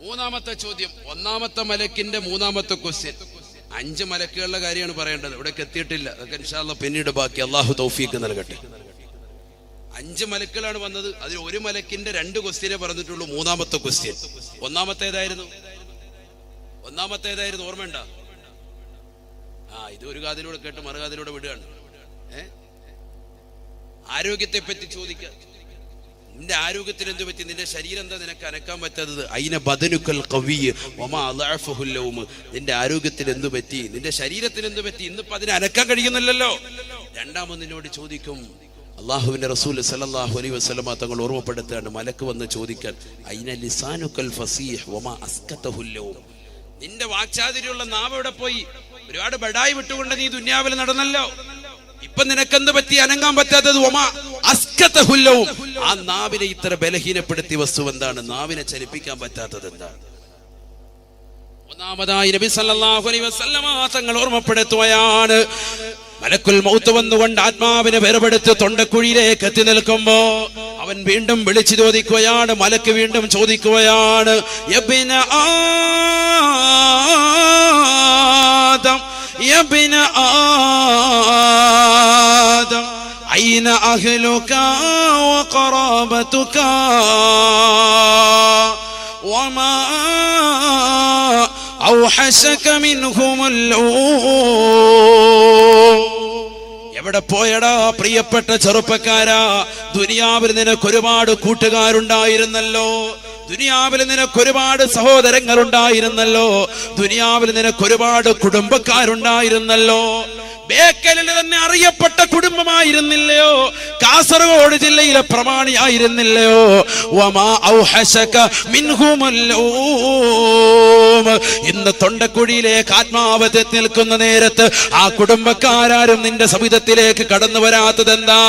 മൂന്നാമത്തെ ചോദ്യം, ഒന്നാമത്തെ മലക്കിന്റെ മൂന്നാമത്തെ ക്വസ്റ്റ്യൻ. 5 മലക്കുകളുടെ കാര്യമാണ് പറയേണ്ടത്, ഇവിടേക്ക് എത്തിയിട്ടില്ല. അതൊക്കെ ഇൻഷാ അല്ലാഹ് പിന്നീട് ബാക്കി. അല്ലാഹു തൗഫീഖ് നൽകട്ടെ. 5 മലക്കുകളാണ് വന്നത്. അതിൽ ഒരു മലക്കിന്റെ 2 ക്വസ്റ്റ്യനെ പറഞ്ഞിട്ടുള്ളൂ. മൂന്നാമത്തെ ക്വസ്റ്റ്യൻ ഒന്നാമത്തേതായിരുന്നു? ഓർമ്മയുണ്ടോ? ഇത് ഒരു കാതിലൂടെ കേട്ട് മറുകാതിലൂടെ വിടുകയാണ്. ആരോഗ്യത്തെ പറ്റി ചോദിക്കുക. നിന്റെ ആരോഗ്യത്തിന് എന്ത് പറ്റി? നിന്റെ ശരീരം എന്താ നിനക്ക് അനക്കാൻ പറ്റാത്തത്? ഐന ബദനുക്കൽ ഖവിയ്യ് വമാ അളഅഫുൽ ലൗം. നിന്റെ ആരോഗ്യത്തിന് എന്ത് പറ്റി? നിന്റെ ശരീരത്തിന് എന്ത് പറ്റി? ഇന്നിപ്പോ അതിനെ അനക്കാൻ കഴിയുന്നില്ലല്ലോ. രണ്ടാമത് നിന്നോട് ചോദിക്കും. അല്ലാഹുവിന്റെ റസൂൽ സല്ലല്ലാഹു അലൈഹി വസല്ലമ തങ്ങൾ ഓർമ്മപ്പെടുത്തുകയാണ്, മലക്ക് വന്ന് ചോദിക്കാൻ, ഐന ലിസാനുക്കൽ ഫസീഹ് വമാ അസ്കതഹുൽ ലൗം. നിന്റെ വാക്ചാതുര്യമുള്ള നാവ് എവിടെ പോയി? ഒരുപാട് ബഡായി വിട്ടുകൊണ്ട് നീ ദുനിയാവിൽ നടന്നല്ലോ. ഇപ്പൊ നിനക്കെന്ത് പറ്റി അനങ്ങാൻ പറ്റാത്തത്? ആ നാവിനെ ഇത്ര ബലഹീനപ്പെടുത്തിയ വസ്തു എന്താണ്? നാവിനെ ചലിപ്പിക്കാൻ പറ്റാത്തത് എന്താണ്? ഒന്നാമതായി നബി സല്ലല്ലാഹു അലൈഹി വസല്ലമ തങ്ങൾ ഓർമ്മപ്പെടുത്തുകയാണ്, മലക്കുൽ മൗത്ത് വന്നുകൊണ്ട് ആത്മാവിനെ വേർപെടുത്ത് തൊണ്ടക്കുഴിയിലേക്ക് എത്തി നിൽക്കുമ്പോ അവൻ വീണ്ടും വിളിച്ചു ചോദിക്കുകയാണ്. മലക്ക് വീണ്ടും ചോദിക്കുകയാണ്, യബ്ന ആദം, യബ്ന ആദം ഐന അഹ്ലുക വഖറാബതുക വമാ ഔഹശക മിൻഹുമുൽ എവിടെ പോയടാ പ്രിയപ്പെട്ട ചെറുപ്പക്കാരാ? ദുനിയാവിൽ നിനക്ക് ഒരുപാട് കൂട്ടുകാരുണ്ടായിരുന്നല്ലോ, ദുനിയാവിൽ നിനക്ക് ഒരുപാട് സഹോദരങ്ങൾ ഉണ്ടായിരുന്നല്ലോ, ദുനിയാവിൽ നിനക്ക് ഒരുപാട് കുടുംബക്കാരുണ്ടായിരുന്നല്ലോ. ബേക്കലിൽ തന്നെ അറിയപ്പെട്ട കുടുംബമായിരുന്നില്ലയോ? കാസർഗോഡ് ജില്ലയിലെ പ്രമാണിയായിരുന്നില്ലയോ? വമാ ഔഹശക മിൻഹുമുൽ ഊം. ഇന്ന് തൊണ്ടക്കുഴിയിലേക്ക് ആത്മാവത്തെ നിൽക്കുന്ന നേരത്ത് ആ കുടുംബക്കാരും നിന്റെ സവിധത്തിലേക്ക് കടന്നു വരാത്തതെന്താ?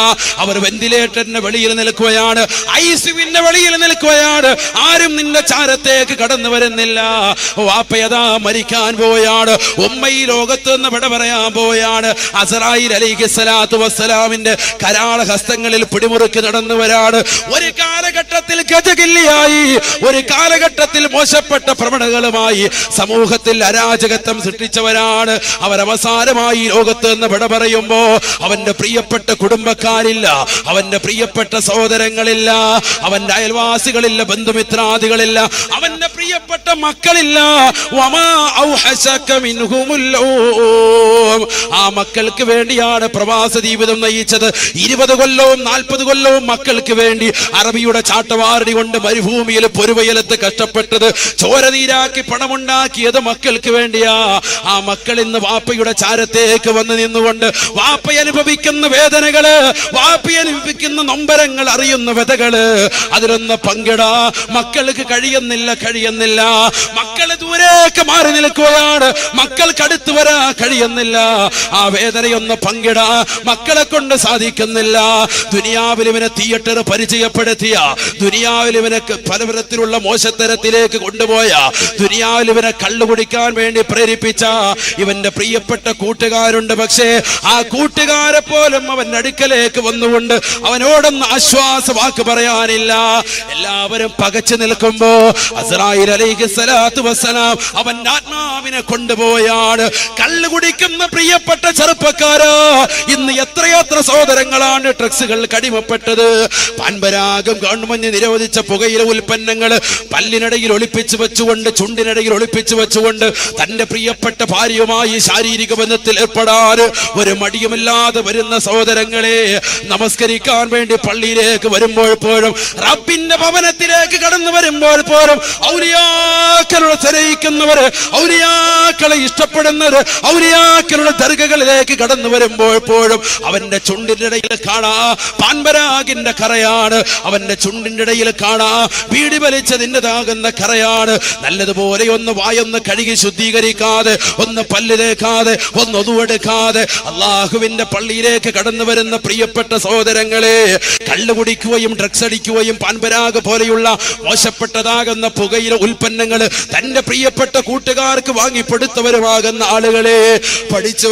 അവർ വെന്റിലേറ്ററിന്റെ വെളിയിൽ നിൽക്കുകയാണ്, ഐസിയുവിന്റെ വെളിയിൽ നിൽക്കുകയാണ്. ആരും നിന്റെ ചാരത്തേക്ക് കടന്നു വരുന്നില്ല. വാപ്പയതാ മരിക്കാൻ പോയാണ്, ഉമ്മ ഈ ലോകത്ത് നിന്ന് വിട പറയാൻ പോയാണ്. അസ്രായീൽ അലൈഹിസ്സലാത്തു വസ്സലാമിന്റെ കരാള ഹസ്തങ്ങളിൽ പിടിമുറുക്കി നടന്നു വരാണ്. ഒരു കാലഘട്ടത്തിൽ ഗജകില്ലിയായി, ഒരു കാലഘട്ടത്തിൽ മോശപ്പെട്ട പ്രവണതകളുമായി സമൂഹത്തിൽ അരാജകത്വം സൃഷ്ടിച്ചവരാണ്. അവരവസാനമായി ലോകത്ത് നിന്ന് വിട പറയുമ്പോ അവന്റെ പ്രിയപ്പെട്ട കുടുംബക്കാരില്ല, അവന്റെ പ്രിയപ്പെട്ട സഹോദരങ്ങളില്ല, അവന്റെ അയൽവാസികളില്ല, ബന്ധുമിത്രാദികളില്ല, അവന്റെ പ്രിയപ്പെട്ട മക്കളില്ല. വമാ ഔഹശക മിൻഹുമുൽ ഊം. ആ മക്കൾക്ക് വേണ്ടിയാണ് പ്രവാസ ജീവിതം നയിച്ചത്. 20 കൊല്ലവും 40 കൊല്ലവും മക്കൾക്ക് വേണ്ടി അറബിയുടെ ചാട്ടവാറടി കൊണ്ട് മരുഭൂമിയിൽ പൊരുവയലത്ത് കഷ്ടപ്പെട്ടത്, ചോരനീരാക്കി പണമുണ്ടാക്കിയത് മക്കൾക്ക് വേണ്ടിയാ. ആ മക്കൾ ഇന്ന് വാപ്പയുടെ ചാരത്തേക്ക് വന്ന് നിന്നുകൊണ്ട് വാപ്പ അനുഭവിക്കുന്ന വേദനകള്, വാപ്പ അനുഭവിക്കുന്ന നൊമ്പരങ്ങൾ അറിയുന്ന വ്യതകള് അതിലൊന്ന് പങ്കിടാ. മക്കൾക്ക് കഴിയുന്നില്ല. മക്കള് ദൂരേക്ക് മാറി നിൽക്കുകയാണ്, മക്കൾക്ക് അടുത്ത് വരാ കഴിയുന്നില്ല. ആ വേദനയൊന്ന് പങ്കിടാ മക്കളെ കൊണ്ട് സാധിക്കുന്നില്ല. ദുനിയാവിൽ ഇവനെ തിയേറ്റർ പരിചയപ്പെടുത്തിയ, ദുനിയാവിൽ ഇവനെ പലതരത്തിലുള്ള മോശത്തരത്തിലേക്ക് കൊണ്ടുപോയ, ദുനിയാവിൽ ഇവനെ കള്ളു കുടിക്കാൻ വേണ്ടി പ്രേരിപ്പിച്ച ഇവന്റെ പ്രിയപ്പെട്ട കൂട്ടുകാരുണ്ട്. പക്ഷേ ആ കൂട്ടുകാരെ പോലും അവന്റെ അടുക്കലേക്ക് വന്നുകൊണ്ട് അവനോടൊന്ന് ആശ്വാസ വാക്ക് പറയാനില്ല. എല്ലാവരും പകച്ചു നിൽക്കുമ്പോ അസ്രായീൽ അലൈഹിസ്സലാത്തു വസ്സലാം അവന്റെ ആത്മാവിനെ കൊണ്ടുപോയാണ്. കള്ളു കുടിക്കുന്ന പ്രിയപ്പെട്ട ചെറുപ്പക്കാരാ, ഇന്ന് എത്രയെത്ര സഹോദരങ്ങളാണ് ഡ്രഗ്സുകൾ കടിമപ്പെട്ടത്. പാൻപരാഗം ഗവൺമെന്റ് നിരോധിച്ച പുകയില ഉൽപ്പന്നങ്ങൾ പല്ലിനിടയിൽ ഒളിപ്പിച്ചു വെച്ചുകൊണ്ട്, ചുണ്ടിനിടയിൽ ഒളിപ്പിച്ചു വെച്ചുകൊണ്ട് തന്റെ പ്രിയപ്പെട്ട ഭാര്യയുമായി ശാരീരിക ബന്ധത്തിൽ ഏർപ്പെടാൻ ഒരു മടിയുമില്ലാതെ വരുന്ന സഹോദരങ്ങളെ, നമസ്കരിക്കാൻ വേണ്ടി പള്ളിയിലേക്ക് വരുമ്പോൾ പോലും, റബ്ബിന്റെ ഭവനത്തിലേക്ക് കടന്നു വരുമ്പോൾ പോലും ഔലിയാക്കളെ സ്നേഹിക്കുന്നവര്, ഔലിയാക്കളെ ഇഷ്ടപ്പെടുന്നവര്, ഔലിയാക്കളുടെ ദർഗകളിലേക്ക് കടന്നു വരുമ്പോൾ പോലും അവന്റെ ചുണ്ടിന്റെ ഇടയിൽ കാണാ പാൻപരാഗിന്റെ കറയാണ്, അവന്റെ ചുണ്ടിന്റെ ഇടയിൽ കാണാ വീടി വലിച്ചതിൻ്റെതാകുന്ന കറയാണ്. നല്ലതുപോലെ ഒന്ന് വായൊന്ന് കഴുകി ശുദ്ധീകരിക്കാതെ, ഒന്ന് പല്ല് തേക്കാതെ, ഒന്ന് ഒതുവെടുക്കാതെ അള്ളാഹുവിന്റെ പള്ളിയിലേക്ക് കടന്നു വരുന്ന പ്രിയപ്പെട്ട സഹോദരങ്ങളെ, കള്ളു കുടിക്കുകയും ഡ്രഗ്സ് അടിക്കുകയും പാൻപരാഗ് പോലെയുള്ള മോശപ്പെട്ടതാകുന്ന പുകയില ഉൽപ്പന്നങ്ങൾ തന്റെ പ്രിയപ്പെട്ട കൂട്ടുകാർക്ക് വാങ്ങിപ്പെടുത്തവരുമാകുന്ന ആളുകളെ, പഠിച്ചു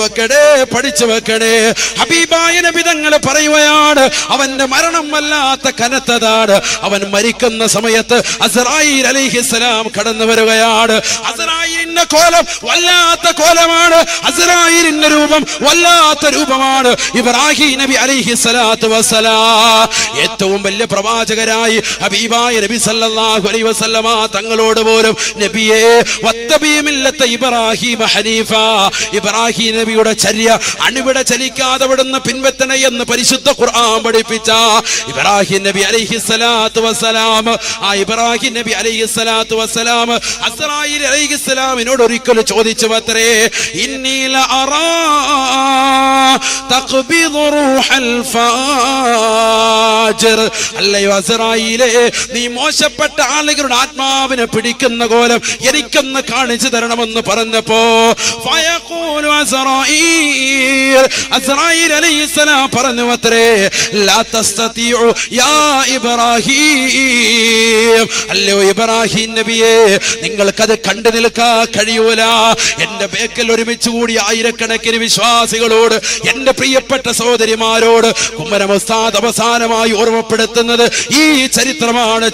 വെക്കണേ. ഹബീബായ നബി തങ്ങൾ പറയുകയാണ്, അവന്റെ മരണം വല്ലാത്ത കനത്തതാണ്. അവൻ മരിക്കുന്ന സമയത്ത് അസ്രായീൽ അലൈഹിസ്സലാം കടന്നു വരികയാണ്. അസ്രായീലിന്റെ കോലം വല്ലാത്ത കോലമാണ്, അസ്രായീലിന്റെ രൂപം വല്ലാത്ത രൂപമാണ്. ഇബ്രാഹിം നബി അലൈഹിസ്സലാത്തു വസ്സലാം ഏറ്റവും വലിയ പ്രവാചകരായി ഹബീബായ നബി സല്ലല്ലാഹു അലൈഹി വസല്ലമ തങ്ങളോട് പോലും, നബിയേ വത്തബീ മില്ലത്ത ഇബ്രാഹിം ഹനീഫ, ഇബ്രാഹിം നബിയുടെ ചര്യ അണുവിട ചലിക്കാതെ വിടുന്ന പിൻവെത്തണേ എന്ന് പരിശുദ്ധ ഖുർആൻ പഠിപ്പിച്ച ഇബ്രാഹിം നബി അലൈഹിസ്സലാത്തു വസ്സലാം, ആ ഇബ്രാഹിം നബി അലൈഹിസ്സലാത്തു വസ്സലാം അസ്രായീൽ അലൈഹിസ്സലാമിനോട് ഒരിക്കൽ ചോദിച്ചു അത്രേ, ഇന്നി ലഅറാ തഖ്ബിദു റൂഹൽ ഫാജിർ, അല്ലയോ അസ്രായീലേ, നീ മോശപ്പെട്ട ആളുകളുടെ ആത്മാവിനെ പിടിക്കുന്ന കോലം എനിക്കൊന്ന് കാണിച്ചു തരണമെന്ന് പറഞ്ഞപ്പോ ഫയഖൂലു അസ്രായീൽ അലൈഹിസ്സലാം പറഞ്ഞു അത്രേ, ലാ തസ്തതിഉ യാ ഇബ്രാഹിം, അല്ലയോ ഇബ്രാഹിം നബിയെ, നിങ്ങൾക്കത് കണ്ടു നിൽക്കാൻ കഴിയൂല. എന്റെ ബേക്കൽ ഒരുമിച്ച് കൂടി ആയിരക്കണക്കിന് വിശ്വാസികളോട്, എന്റെ പ്രിയപ്പെട്ട സഹോദരിമാരോട് കുമ്മരം ഉസ്താദ് അവസാനമായി ഓർമ്മപ്പെടുത്തുന്നത് ഈ ചരിത്രമാണ്.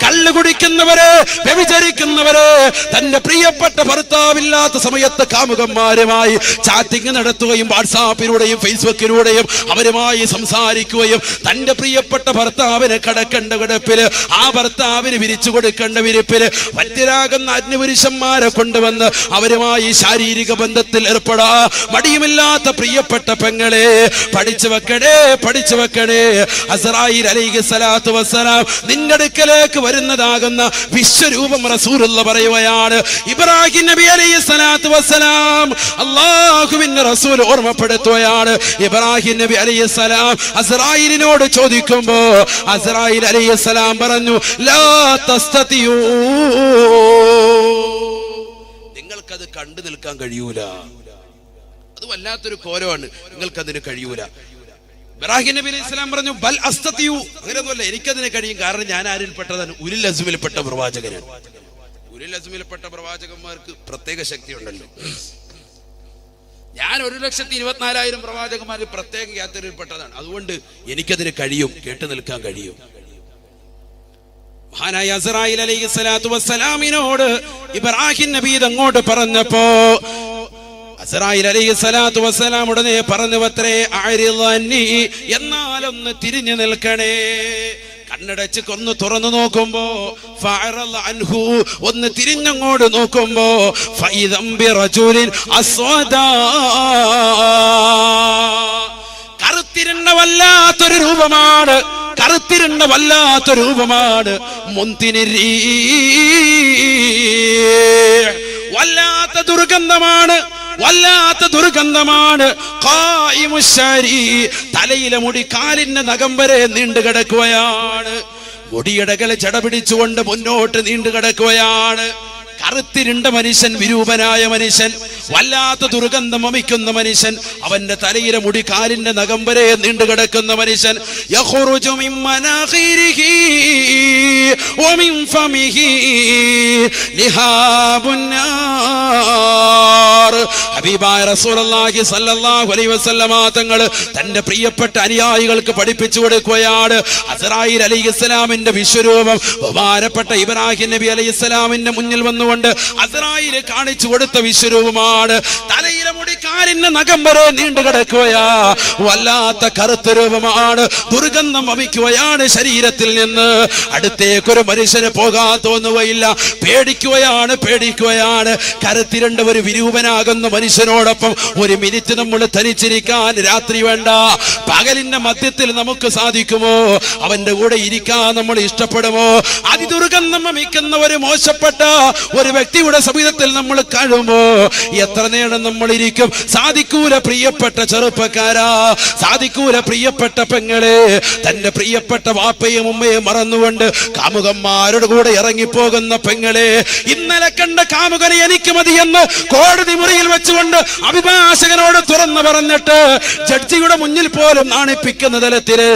കള്ളു കുടിക്കുന്നവരെ, വ്യഭിചരിക്കുന്നവരെ, തന്റെ പ്രിയപ്പെട്ട ഭർത്താവില്ലാത്ത സമയത്ത് കാമുകന്മാരുമായി ചാറ്റിംഗ് നടത്തുകയും വാട്സാപ്പിലൂടെയും ഫേസ്ബുക്കിലൂടെയും അവരുമായി സംസാരിക്കുകയും തന്റെ പ്രിയപ്പെട്ട ഭർത്താവിന് കടക്കേണ്ട കിടപ്പില്, ആ ഭർത്താവിന് വിരിച്ചു കൊടുക്കേണ്ട വിരിപ്പില് മറ്റരാകുന്ന അന്യപുരുഷന്മാരെ കൊണ്ടുവന്ന് അവരുമായി ശാരീരിക ബന്ധത്തിൽ ഏർപ്പെടാ മടിയുമില്ലാത്ത പ്രിയപ്പെട്ട പെങ്ങളെ, പഠിച്ചു വെക്കണേ. അസ്രായീൽ അലൈഹിസ്സലാത്തു വസ്സലാം നിന്റെ അടുക്കലേക്ക് വരുന്നതാകുന്ന വിശ്വരൂപം റസൂലുള്ള പറയുകയാണ്. ഇബ്രാഹിം നബി അലൈഹിസ്സലാത്തു വസ്സലാം അലൈഹിസ്സലാം അല്ലാഹുവിന്റെ റസൂൽ ഓർമ്മപ്പെടുത്തുകയാണ്. ഇബ്രാഹിം നബി അലൈഹിസ്സലാം അസ്രായീലിനോട് ചോദിക്കുമ്പോ അസ്രായീൽ അലൈഹിസ്സലാം പറഞ്ഞു, ലാ തസ്തതിയൂ, നിങ്ങൾക്കത് കണ്ടു നിൽക്കാൻ കഴിയൂല, അത് വല്ലാത്തൊരു കോലമാണ്, നിങ്ങൾക്കതിന് കഴിയൂല. ഇബ്രാഹിം നബി അലൈഹി സ്വലാം പറഞ്ഞു, ബൽ അസ്തതിയു, അങ്ങനെയൊന്നുമല്ല, എനിക്കതിനെ കഴിയും, കാരണം ഞാൻ ആരിൽപ്പെട്ടതാണ്? ഉലുൽ അസ്മിൽപ്പെട്ട പ്രവാചകനാണ്. ഉലുൽ അസ്മിൽപ്പെട്ട പ്രവാചകന്മാർക്ക് പ്രത്യേക ശക്തി ഉണ്ടല്ലോ. ഞാൻ 1,24,000 പ്രവാചകന്മാരിൽ പ്രത്യേക യാത്രയിൽപ്പെട്ടതാണ്, അതുകൊണ്ട് എനിക്കതിന് കഴിയും, കേട്ടു നിൽക്കാൻ കഴിയും. മഹാനായ അസ്രായീൽ അലൈഹി സ്വലാത്തു വസ്സലാമിനോട് ഇബ്രാഹിം നബി അങ്ങോട്ട് പറഞ്ഞപ്പോ അസ്രായീൽ അലൈഹി സ്വലാത്തു വസ്സലാം ഉടനെ പറഞ്ഞു അത്രേ, അഅ്രിദനി, എന്നാലൊന്ന് തിരിഞ്ഞു നിൽക്കണേ. കണ്ണടച്ച് കൊന്ന് തുറന്നു നോക്കുമ്പോ ഫഅറള അൻഹു, ഒന്ന് തിരിഞ്ഞങ്ങോട്ട് നോക്കുമ്പോ ഫഇദം ബിറജുലിൻ അസ്വദാ, കറുത്തിരുണ്ട വല്ലാത്തൊരു രൂപമാണ്, കറുത്തിരുണ്ട വല്ലാത്തൊരു രൂപമാണ്. മുന്തിനിരീ, വല്ലാത്ത ദുർഗന്ധമാണ്, വല്ലാത്ത ദുർഗന്ധമാണ്. ഖായിമുശ്ശരി, തലയിലെ മുടി കാലിന്റെ നഖം വരെ നീണ്ടു കിടക്കുകയാണ്. മുടിയടകളെ ചട പിടിച്ചുകൊണ്ട് മുന്നോട്ട് നീണ്ടു കിടക്കുകയാണ്. കറുത്തിരുണ്ട മനുഷ്യൻ, വിരൂപനായ മനുഷ്യൻ, വല്ലാത്ത ദുർഗന്ധം വമിക്കുന്ന മനുഷ്യൻ, അവന്റെ തലയിലെ മുടി കാലിന്റെ നഖം വരെ നീണ്ടു കിടക്കുന്ന മനുഷ്യൻ. യഖ്റുജു മിൻ മനാഖിരിഹി വമിൻ ഫമിഹി ലിഹാബുൻ നാർ. ഹബീബായ റസൂലുള്ളാഹി സ്വല്ലല്ലാഹു അലൈഹി വസല്ലമ തങ്ങൾ തന്റെ പ്രിയപ്പെട്ട അനുയായികൾക്ക് പഠിപ്പിച്ചു കൊടുക്കുകയാണ്. അസ്രായീൽ അലൈഹിസ്സലാമിന്റെ വിശ്വരൂപം ബഹുമാനപ്പെട്ട ഇബ്രാഹിം നബി അലൈഹിസ്സലാമിന്റെ മുന്നിൽ വന്നുകൊണ്ട് അസ്രായീൽ കാണിച്ചു കൊടുത്ത വിശ്വരൂപമാണ്. തലയിലെ മുടി കാലിന്റെ നഖം വരെ നീണ്ടു കിടക്കുകയാ, വല്ലാത്ത കറുത്ത രൂപമാണ്, ദുർഗന്ധം വമിക്കുകയാണ് ശരീരത്തിൽ നിന്ന്. അടുത്തേക്കൊരു മനുഷ്യന് പോകാൻ തോന്നുകയില്ല, പേടിക്കുകയാണ്, പേടിക്കുകയാണ്. കറുത്തിരണ്ട ഒരു വിരൂപനാകുന്ന മനുഷ്യനോടൊപ്പം ഒരു മിനിറ്റ് നമ്മൾ തനിച്ചിരിക്കാൻ രാത്രി വേണ്ട, പകലിന്റെ മധ്യത്തിൽ നമുക്ക് സാധിക്കുമോ? അവന്റെ കൂടെ ഇരിക്കാൻ നമ്മൾ ഇഷ്ടപ്പെടുമോ? അതിദുർഗന്ധം വമിക്കുന്ന ഒരു മോശപ്പെട്ട ഒരു വ്യക്തിയുടെ സമീപത്തിൽ നമ്മൾ കഴിയുമ്പോ എത്ര നേരം നമ്മൾ ഇരിക്കും? സാധിക്കൂല പ്രിയപ്പെട്ട ചെറുപ്പക്കാരാ, സാധിക്കൂല പ്രിയപ്പെട്ട പെങ്ങളെ. തന്റെ പ്രിയപ്പെട്ട വാപ്പയും ഉമ്മയും മറന്നുകൊണ്ട് കാമുകന്മാരുടെ കൂടെ ഇറങ്ങിപ്പോകുന്ന പെങ്ങളെ, ഇന്നലെ കണ്ട കാമുകനെ എനിക്ക് മതിയെന്ന് കോടതി മുറിയിൽ വെച്ചുകൊണ്ട് അഭിഭാഷകനോട് തുറന്നു പറഞ്ഞിട്ട് ജഡ്ജിയുടെ മുന്നിൽ പോലും നാണിപ്പിക്കുന്ന തലത്തില്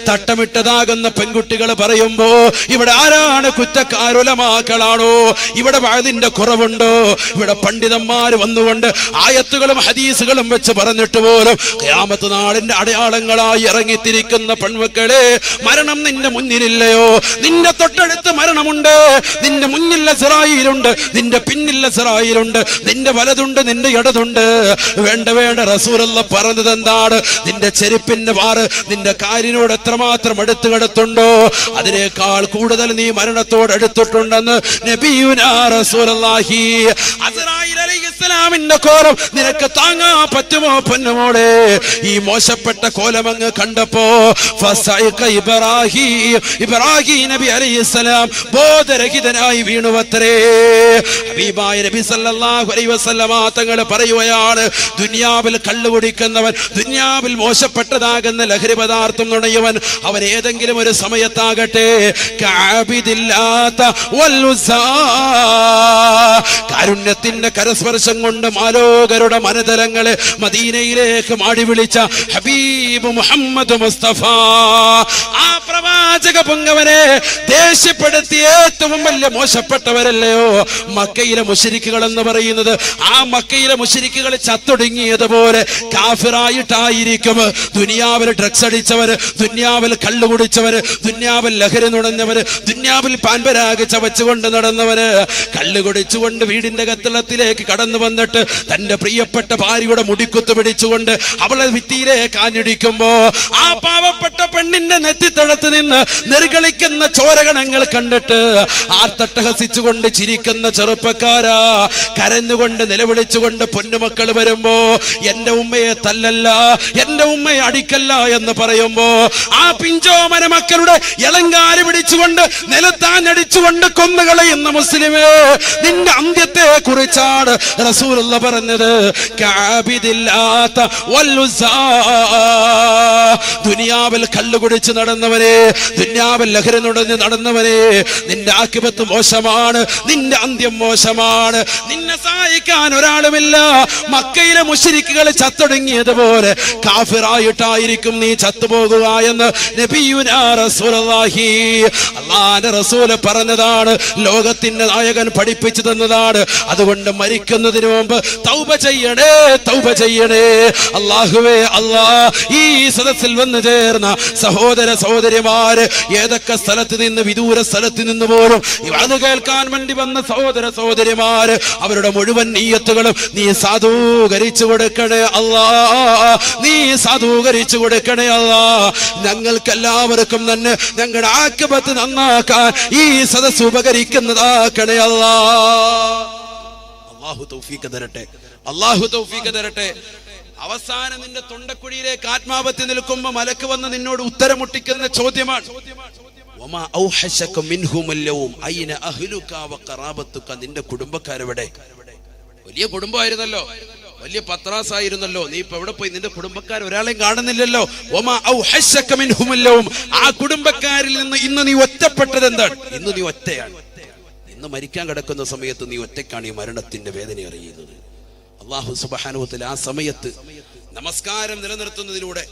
തട്ടമിട്ടതാകുന്ന പെൺകുട്ടികൾ പറയുമ്പോ ഇവിടെ ആരാണ് കുറ്റക്കാരുലമാക്കളാണോ? ഇവിടെ വഅദിന്റെ കുറവുണ്ടോ? ഇവിടെ പണ്ഡിതന്മാർ വന്നുകൊണ്ട് ആയത്തുകളും ഹദീസുകളും വെച്ച് പറഞ്ഞിട്ട് പോലും ഖിയാമത്ത് നാളിന്റെ അടയാളങ്ങളായി ഇറങ്ങിത്തിരിക്കുന്ന പെൺമക്കളെ, മരണം നിന്റെ മുന്നിലില്ലയോ? നിന്റെ തൊട്ടടുത്ത് മരണമുണ്ട്, നിന്റെ മുന്നിൽ ഇസ്രായേലുണ്ട്, നിന്റെ പിന്നിൽ ഇസ്രായേലുണ്ട്, നിന്റെ വലതുണ്ട്, നിന്റെ ഇടതുണ്ട്. വേണ്ട വേണ്ട, റസൂലുള്ള പറഞ്ഞത് എന്താണ്? നിന്റെ ചെരുപ്പിന്റെ വാറ് നിന്റെ കാലിനോട് എത്രമാത്രം അടുത്ത് കിടത്തുണ്ടോ അതിനേക്കാൾ കൂടുതൽ നീ മരണത്തോട് അടുത്തിട്ടുണ്ടെന്ന് നബിയുനാ റസൂലുള്ളാഹി. അസ്രായീൽ അലൈഹിസ്സലാമിന്റെ കോലം നിനക്ക് താങ്ങാൻ പറ്റുമോ പൊന്നുമോളെ? ഈ മോശപ്പെട്ട കോലം അങ്ങ് കണ്ടപ്പോ ഫസൈഖ ഇബ്രാഹിം നബി അലൈഹിസ്സലാം ബോധരഹിതനായി വീണുവത്രേ. ഹബീബായ നബി സല്ലല്ലാഹു അലൈഹി വസല്ലമ തങ്ങൾ പറയുകയാണ്, ദുനിയാവിൽ കള്ളു കുടിക്കുന്നവൻ, ദുനിയാവിൽ മോശപ്പെട്ടതാകുന്ന ലഹരി പദാർത്ഥം നുണയവൻ, അവൻ ഏതെങ്കിലും ഒരു സമയത്താകട്ടെ കാരുണ്യത്തിന്റെ കരസ്പർശം കൊണ്ട് മാലോകരുടെ മനതലങ്ങളെ മദീനയിലേക്ക് മാടി വിളിച്ച ഹബീബ് മുഹമ്മദ് മുസ്തഫ, ആ പ്രവാചക പൊങ്ങവനെ ദേഷ്യപ്പെടുത്തിയ ഏറ്റവും വലിയ മോശപ്പെട്ടവരല്ലയോ മക്കയിലെ മുശ്രിക്കുകൾ എന്ന് പറയുന്നത്? ആ മക്കയിലെ മുശ്രിക്കുകൾ ചത്തൊടുങ്ങിയതുപോലെ കാഫിറായിട്ടായിരിക്കും ദുനിയാവിൽ ഡ്രഗ്സ് അടിച്ചവര്, ദുനിയാവിൽ കള്ളു കുടിച്ചവര്, ദുനിയാവിൽ ലഹരി നുണഞ്ഞവര്, ദുനിയാവിൽ പാൻപരാഗ് ചവച്ചുകൊണ്ട് നടന്നവര്, കള്ളു കുടിച്ചുകൊണ്ട് വീടിന്റെ കത്തളത്തിലേക്ക് കടന്നു വന്നിട്ട് തന്റെ പ്രിയപ്പെട്ട ഭാര്യയുടെ മുടിക്കുത്ത് പിടിച്ചുകൊണ്ട് അവളെ ഭിത്തിയിലേക്ക് ആഞ്ഞിടിക്കുമ്പോ ആ പാവപ്പെട്ട പെണ്ണിന്റെ നെറ്റിത്തടത്ത് നിന്ന് നിർഗളിക്കുന്ന ചോരകണങ്ങൾ കണ്ടിട്ട് ആർത്തട്ടഹസിച്ചുകൊണ്ട് ചിരിക്കുന്ന ചെറുപ്പക്കാരാ, കരഞ്ഞുകൊണ്ട് നിലവിളിച്ചുകൊണ്ട് പൊന്നുമക്കൾ വരുമ്പോ എന്റെ ഉമ്മയെ തല്ലല്ല, എന്റെ ഉമ്മയെ അടിക്കല്ല എന്ന് പറയുമ്പോ ആ പിഞ്ചോമന മക്കളുടെ ഇളങ്കാല് പിടിച്ചുകൊണ്ട് നിലത്താഞ്ഞടിച്ചുകൊണ്ട് കൊന്നുകളയുന്ന മുസ്ലിമേ, നിന്റെ അന്ത്യത്തെ കുറിച്ചാണ് റസൂലുള്ള പറഞ്ഞത്. കാബിദില്ലാത്ത വല്ലുസാ, ദുനിയാവിൽ കള്ളു കുടിച്ച് നടന്നവനെ, ദുനിയാവിൽ ലഹരി നുടഞ്ഞ് നടന്നവനെ, നിന്റെ ആക്കിബത്ത് മോശമാണ്, നിന്റെ അന്ത്യം മോശമാണ്. നിന്നെ സഹായിക്കാൻ ഒരാളുമില്ല. മക്കയിലെ മുശ്രിക്കുകൾ ചത്തൊടുങ്ങിയതുപോലെ കാഫിറായിട്ടായിരിക്കും നീ ചത്തുപോകുക എന്ന് നബിയുനാ റസൂലുള്ളാഹി, അല്ലാഹുവിന്റെ റസൂല് പറഞ്ഞതാണ്, ലോകത്തിന്റെ നായകൻ പഠിപ്പിച്ചു തന്നതാണ്. അതുകൊണ്ട് മരിക്കുന്നതിന് മുമ്പ് തൗബ ചെയ്യണേ, തൗബ ചെയ്യണേ. അല്ലാഹുവേ, അല്ലാഹ്, ഈ സദസ്സിൽ വന്നു ചേർന്ന സഹോദര സഹോദരിമാര്, ഏതൊക്കെ സ്ഥലത്ത് നിന്ന്, വിദൂര സ്ഥലത്ത് നിന്ന് പോലും അത് കേൾക്കാൻ വേണ്ടി വന്ന സഹോദര സഹോദരിമാര്, അവരുടെ മുഴുവൻ നീയത്തുകളും നീ സാധൂകരിച്ചു കൊടുക്കണേ അല്ലാഹ്, നീ സാധൂകരിച്ചു കൊടുക്കണേ അല്ലാഹ്. ഞങ്ങൾക്കെല്ലാവർക്കും തന്നെ ഞങ്ങളുടെ ആക്കിബത്ത് നന്നാക്കാൻ ഈ സദസ്സ് ഉപകരിക്കുന്നതാക്കണേ അല്ലാഹ്. അല്ലാഹു തൗഫീഖ് തരട്ടെ, അല്ലാഹു തൗഫീഖ് തരട്ടെ. അവസാനം നിന്റെ തൊണ്ടക്കുഴിയിലേക്ക് ആത്മാവത്തിൽ നിൽക്കുമ്പോ മലക്ക് വന്ന് നിന്നോട് ഉത്തരം മുട്ടിക്കുന്ന ചോദ്യമാണ്, നിന്റെ കുടുംബക്കാരെവിടെ? വലിയ കുടുംബമായിരുന്നല്ലോ, വലിയ പത്രാസായിരുന്നല്ലോ, നീ ഇപ്പൊ എവിടെ പോയി? നിന്റെ കുടുംബക്കാർ ഒരാളെയും കാണുന്നില്ലല്ലോ. ആ കുടുംബക്കാരിൽ നിന്ന് ഇന്ന് നീ ഒറ്റപ്പെട്ടത് എന്താണ്? ഇന്ന് നീ ഒറ്റയാണ്. ഇന്ന് മരിക്കാൻ കിടക്കുന്ന സമയത്ത് നീ ഒറ്റയ്ക്കാണ് ഈ മരണത്തിന്റെ വേദന അറിയുന്നത്. അല്ലാഹു സുബ്ഹാനഹു വ തആല ആ സമയത്ത് നമസ്കാരം നിലനിർത്തുന്നതിലൂടെ,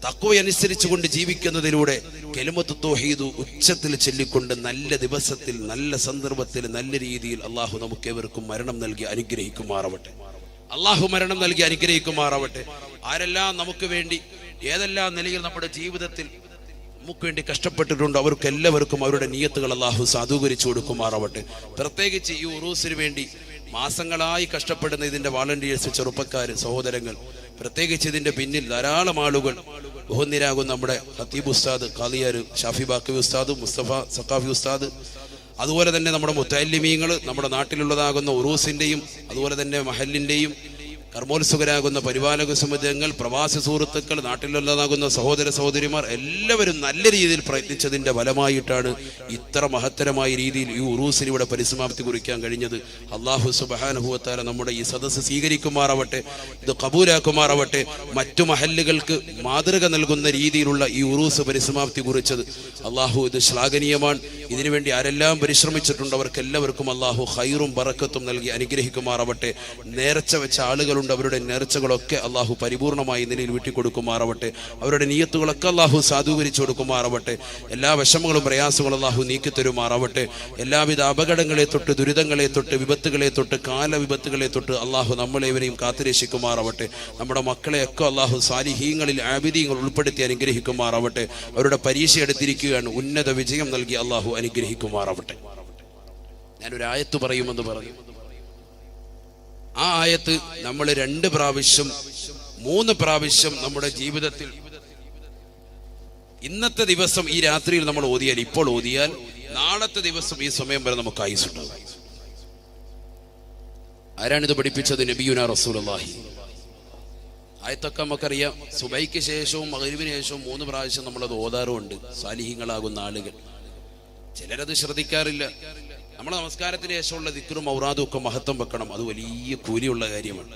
തഖ്വ അനുസരിച്ചുകൊണ്ട് ജീവിക്കുന്നതിലൂടെ, കലിമത്തു തൗഹീദ് ഉച്ചത്തിൽ ചൊല്ലിക്കൊണ്ട് നല്ല ദിവസത്തിൽ, നല്ല സന്ദർഭത്തിൽ, നല്ല രീതിയിൽ അല്ലാഹു നമുക്കേവർക്കും മരണം നൽകി അനുഗ്രഹിക്കുമാറാവട്ടെ. അല്ലാഹു മരണം നൽകി അനുഗ്രഹിക്കുമാറാവട്ടെ. ആരെല്ലാം നമുക്ക് വേണ്ടി ഏതെല്ലാം നിലയിൽ നമ്മുടെ ജീവിതത്തിൽ നമുക്ക് വേണ്ടി കഷ്ടപ്പെട്ടിട്ടുണ്ടോ അവർക്ക് എല്ലാവർക്കും അവരുടെ നിയത്തുകൾ അല്ലാഹു സാധൂകരിച്ചു കൊടുക്കുമാറാവട്ടെ. പ്രത്യേകിച്ച് ഈ ഉറൂസിന് വേണ്ടി മാസങ്ങളായി കഷ്ടപ്പെടുന്ന ഇതിന്റെ വാളണ്ടിയേഴ്സ്, ചെറുപ്പക്കാർ, സഹോദരങ്ങൾ, പ്രത്യേകിച്ച് ഇതിന്റെ പിന്നിൽ ധാരാളം ആളുകൾ, ബഹുനിരാകും നമ്മുടെ ഖത്തീബ് ഉസ്താദ്, ഖാദിയാർ ഷാഫി ബാക്കവി ഉസ്താദ്, മുസ്തഫ സഖാഫി ഉസ്താദ്, അതുപോലെ തന്നെ നമ്മുടെ മുത്തഅല്ലിമീങ്ങൾ, നമ്മുടെ നാട്ടിലുള്ളതാകുന്ന ഉറൂസിന്റെയും അതുപോലെ തന്നെ മഹലിന്റെയും കർമ്മോത്സുകരാകുന്ന പരിപാലക സമിതികൾ, പ്രവാസി സുഹൃത്തുക്കൾ, നാട്ടിലുള്ളതാകുന്ന സഹോദര സഹോദരിമാർ എല്ലാവരും നല്ല രീതിയിൽ പ്രയത്നിച്ചതിന്റെ ഫലമായിട്ടാണ് ഇത്ര മഹത്തരമായ രീതിയിൽ ഈ ഉറൂസിന് ഇവിടെ പരിസമാപ്തി കുറിക്കാൻ കഴിഞ്ഞത്. അല്ലാഹു സുബ്ഹാനഹു വ തആല നമ്മുടെ ഈ സദസ്സ് സ്വീകരിക്കുമാറാവട്ടെ, ഇത് കബൂലാക്കുമാറാവട്ടെ. മറ്റു മഹല്ലുകൾക്ക് മാതൃക നൽകുന്ന രീതിയിലുള്ള ഈ ഉറൂസ് പരിസമാപ്തി കുറിച്ചത് അല്ലാഹു ഇത് ശ്ലാഘനീയമാണ്. ഇതിനുവേണ്ടി ആരെല്ലാം പരിശ്രമിച്ചിട്ടുണ്ട് അവർക്കെല്ലാവർക്കും അല്ലാഹു ഖൈറും ബറക്കത്തും നൽകി അനുഗ്രഹിക്കുമാറാവട്ടെ. നേർച്ച വെച്ച ആളുകളുണ്ട്, അവരുടെ നേർച്ചകളൊക്കെ അല്ലാഹു പരിപൂർണമായി നിലയിൽ വീട്ടിക്കൊടുക്കുമാറാവട്ടെ. അവരുടെ നിയത്തുകളൊക്കെ അല്ലാഹു സാധൂകരിച്ചു കൊടുക്കുമാറാവട്ടെ. എല്ലാ വിഷമങ്ങളും പ്രയാസങ്ങളും അല്ലാഹു നീക്കി തരുമാറാവട്ടെ. എല്ലാവിധ അപകടങ്ങളെ തൊട്ട്, ദുരിതങ്ങളെ തൊട്ട്, വിപത്തുകളെ തൊട്ട്, കാലവിപത്തുകളെ തൊട്ട് അല്ലാഹു നമ്മളെവരെയും കാത്തുരക്ഷിക്കുമാറാവട്ടെ. നമ്മുടെ മക്കളെയൊക്കെ അല്ലാഹു സാലിഹീങ്ങളിൽ ആബിദീങ്ങൾ ഉൾപ്പെടുത്തി അനുഗ്രഹിക്കുമാറാവട്ടെ. അവരുടെ പരീക്ഷ എടുത്തിരിക്കുകയാണ്, ഉന്നത വിജയം നൽകി അല്ലാഹു അനുഗ്രഹിക്കുമാറാവട്ടെ. ഞാനൊരു ആയത്ത് പറയുമെന്ന് പറഞ്ഞു. ആ ആയത്ത് നമ്മൾ 2 പ്രാവശ്യം 3 പ്രാവശ്യം നമ്മുടെ ജീവിതത്തിൽ ഇന്നത്തെ ദിവസം ഈ രാത്രിയിൽ നമ്മൾ ഓതിയാൽ, ഇപ്പോൾ ഓതിയാൽ, നാളത്തെ ദിവസം ഈ സമയം വരെ നമുക്ക് ആയുസ്സുണ്ടാവും. ആരാണിത് പഠിപ്പിച്ചത്? നബിയുനാ റസൂലുള്ളാഹി. ആയത്തൊക്കെ നമുക്കറിയാം. സുബൈക്ക് ശേഷവും മഗ്‌രിബിന് ശേഷവും 3 പ്രാവശ്യം നമ്മളത് ഓതാറുമുണ്ട് സാലിഹീങ്ങളാകുന്ന ആളുകൾ. ചിലരത് ശ്രദ്ധിക്കാറില്ല. നമ്മുടെ നമസ്കാരത്തിന് ശേഷമുള്ള ദിക്റും ഔറാദും ഒക്കെ മഹത്വം വെക്കണം. അത് വലിയ കൂലിയുള്ള കാര്യമാണ്.